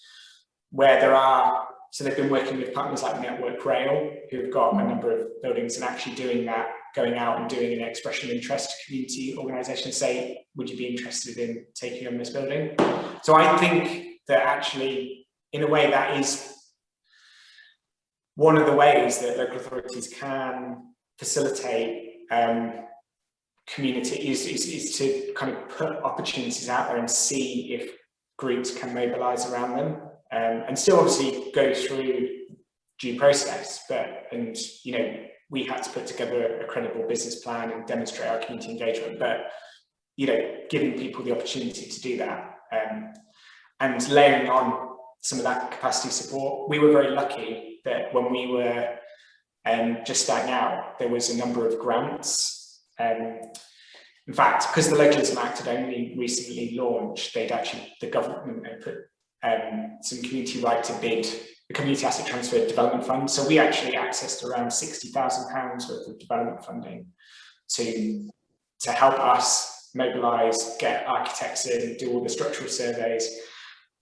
where there are, so they've been working with partners like Network Rail, who've got a number of buildings, and actually doing that, going out and doing an expression of interest to community organisations, say, would you be interested in taking on this building? So I think that actually, in a way, that is one of the ways that local authorities can facilitate community is to kind of put opportunities out there and see if groups can mobilise around them, and still obviously go through due process, and you know, we had to put together a credible business plan and demonstrate our community engagement, but you know, giving people the opportunity to do that, and layering on some of that capacity support. We were very lucky that when we were just starting out, there was a number of grants. In fact, because the Localism Act had only recently launched, the government had put some community right to bid, the Community Asset Transfer Development Fund. So we actually accessed around £60,000 worth of development funding to help us mobilise, get architects in, do all the structural surveys.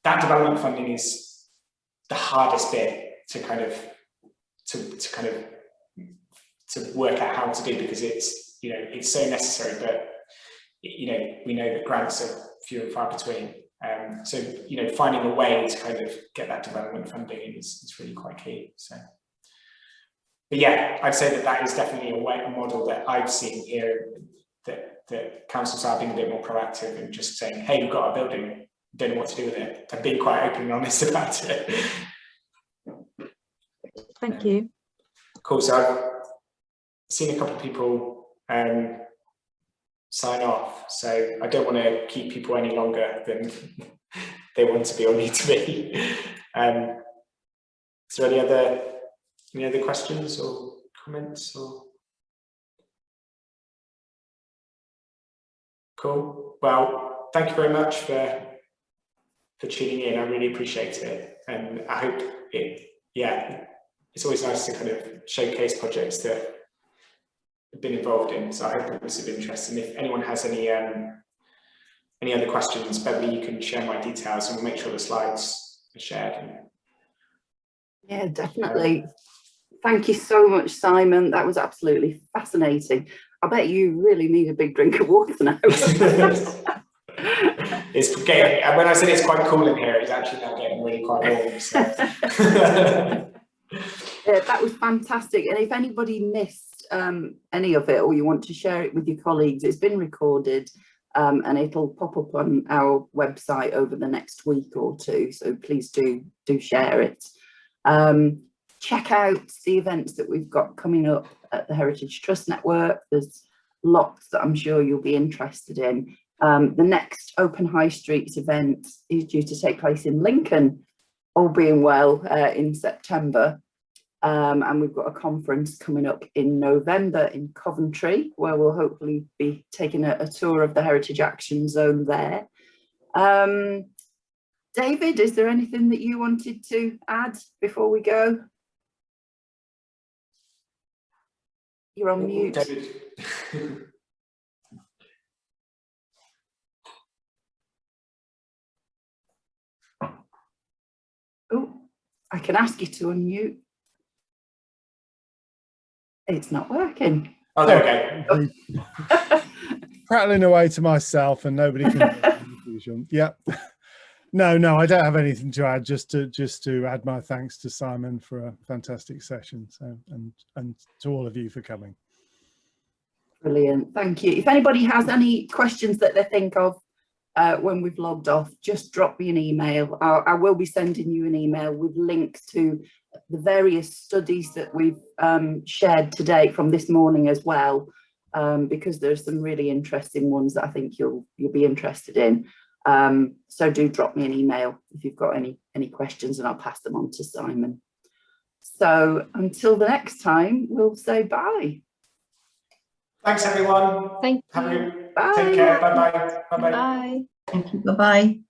that development funding is the hardest bit to kind of to work out how to do, because it's, you know, it's so necessary, but you know, we know that grants are few and far between. So, you know, finding a way to kind of get that development funding is really quite key. So, but yeah, I'd say that is definitely a model that I've seen here, that councils are being a bit more proactive and just saying, hey, we've got our building, don't know what to do with it, and being quite open and honest about it. Thank you. Cool. So I've seen a couple of people sign off, so I don't want to keep people any longer than they want to be or need to be. Is there any other questions or comments? Or cool. Well, thank you very much for tuning in. I really appreciate it, and I hope it's always nice to kind of showcase projects that I've been involved in. So I hope it was of interest. And if anyone has any other questions, Beverly, you can share my details, and we'll make sure the slides are shared. Yeah, definitely. Thank you so much, Simon. That was absolutely fascinating. I bet you really need a big drink of water now. It's getting, and when I said it's quite cool in here, it's actually now getting really quite warm. So. That was fantastic. And if anybody missed any of it, or you want to share it with your colleagues, it's been recorded and it'll pop up on our website over the next week or two. So please do share it. Check out the events that we've got coming up at the Heritage Trust Network. There's lots that I'm sure you'll be interested in. The next Open High Streets event is due to take place in Lincoln, all being well, in September. And we've got a conference coming up in November in Coventry, where we'll hopefully be taking a tour of the Heritage Action Zone there. David, is there anything that you wanted to add before we go? You're on mute. David. Oh, I can ask you to unmute. It's not working. Oh, there we go. Prattling away to myself and nobody can. Yep. No, I don't have anything to add. Just to add my thanks to Simon for a fantastic session. So and to all of you for coming. Brilliant, thank you. If anybody has any questions that they think of when we've logged off, just drop me an email. I will be sending you an email with links to the various studies that we've shared today from this morning as well, because there's some really interesting ones that I think you'll be interested in. So do drop me an email if you've got any questions, and I'll pass them on to Simon. So until the next time, we'll say bye. Thanks, everyone. Thank you. Bye. Take care. Bye-bye. Bye-bye. Bye. Thank you. Bye-bye.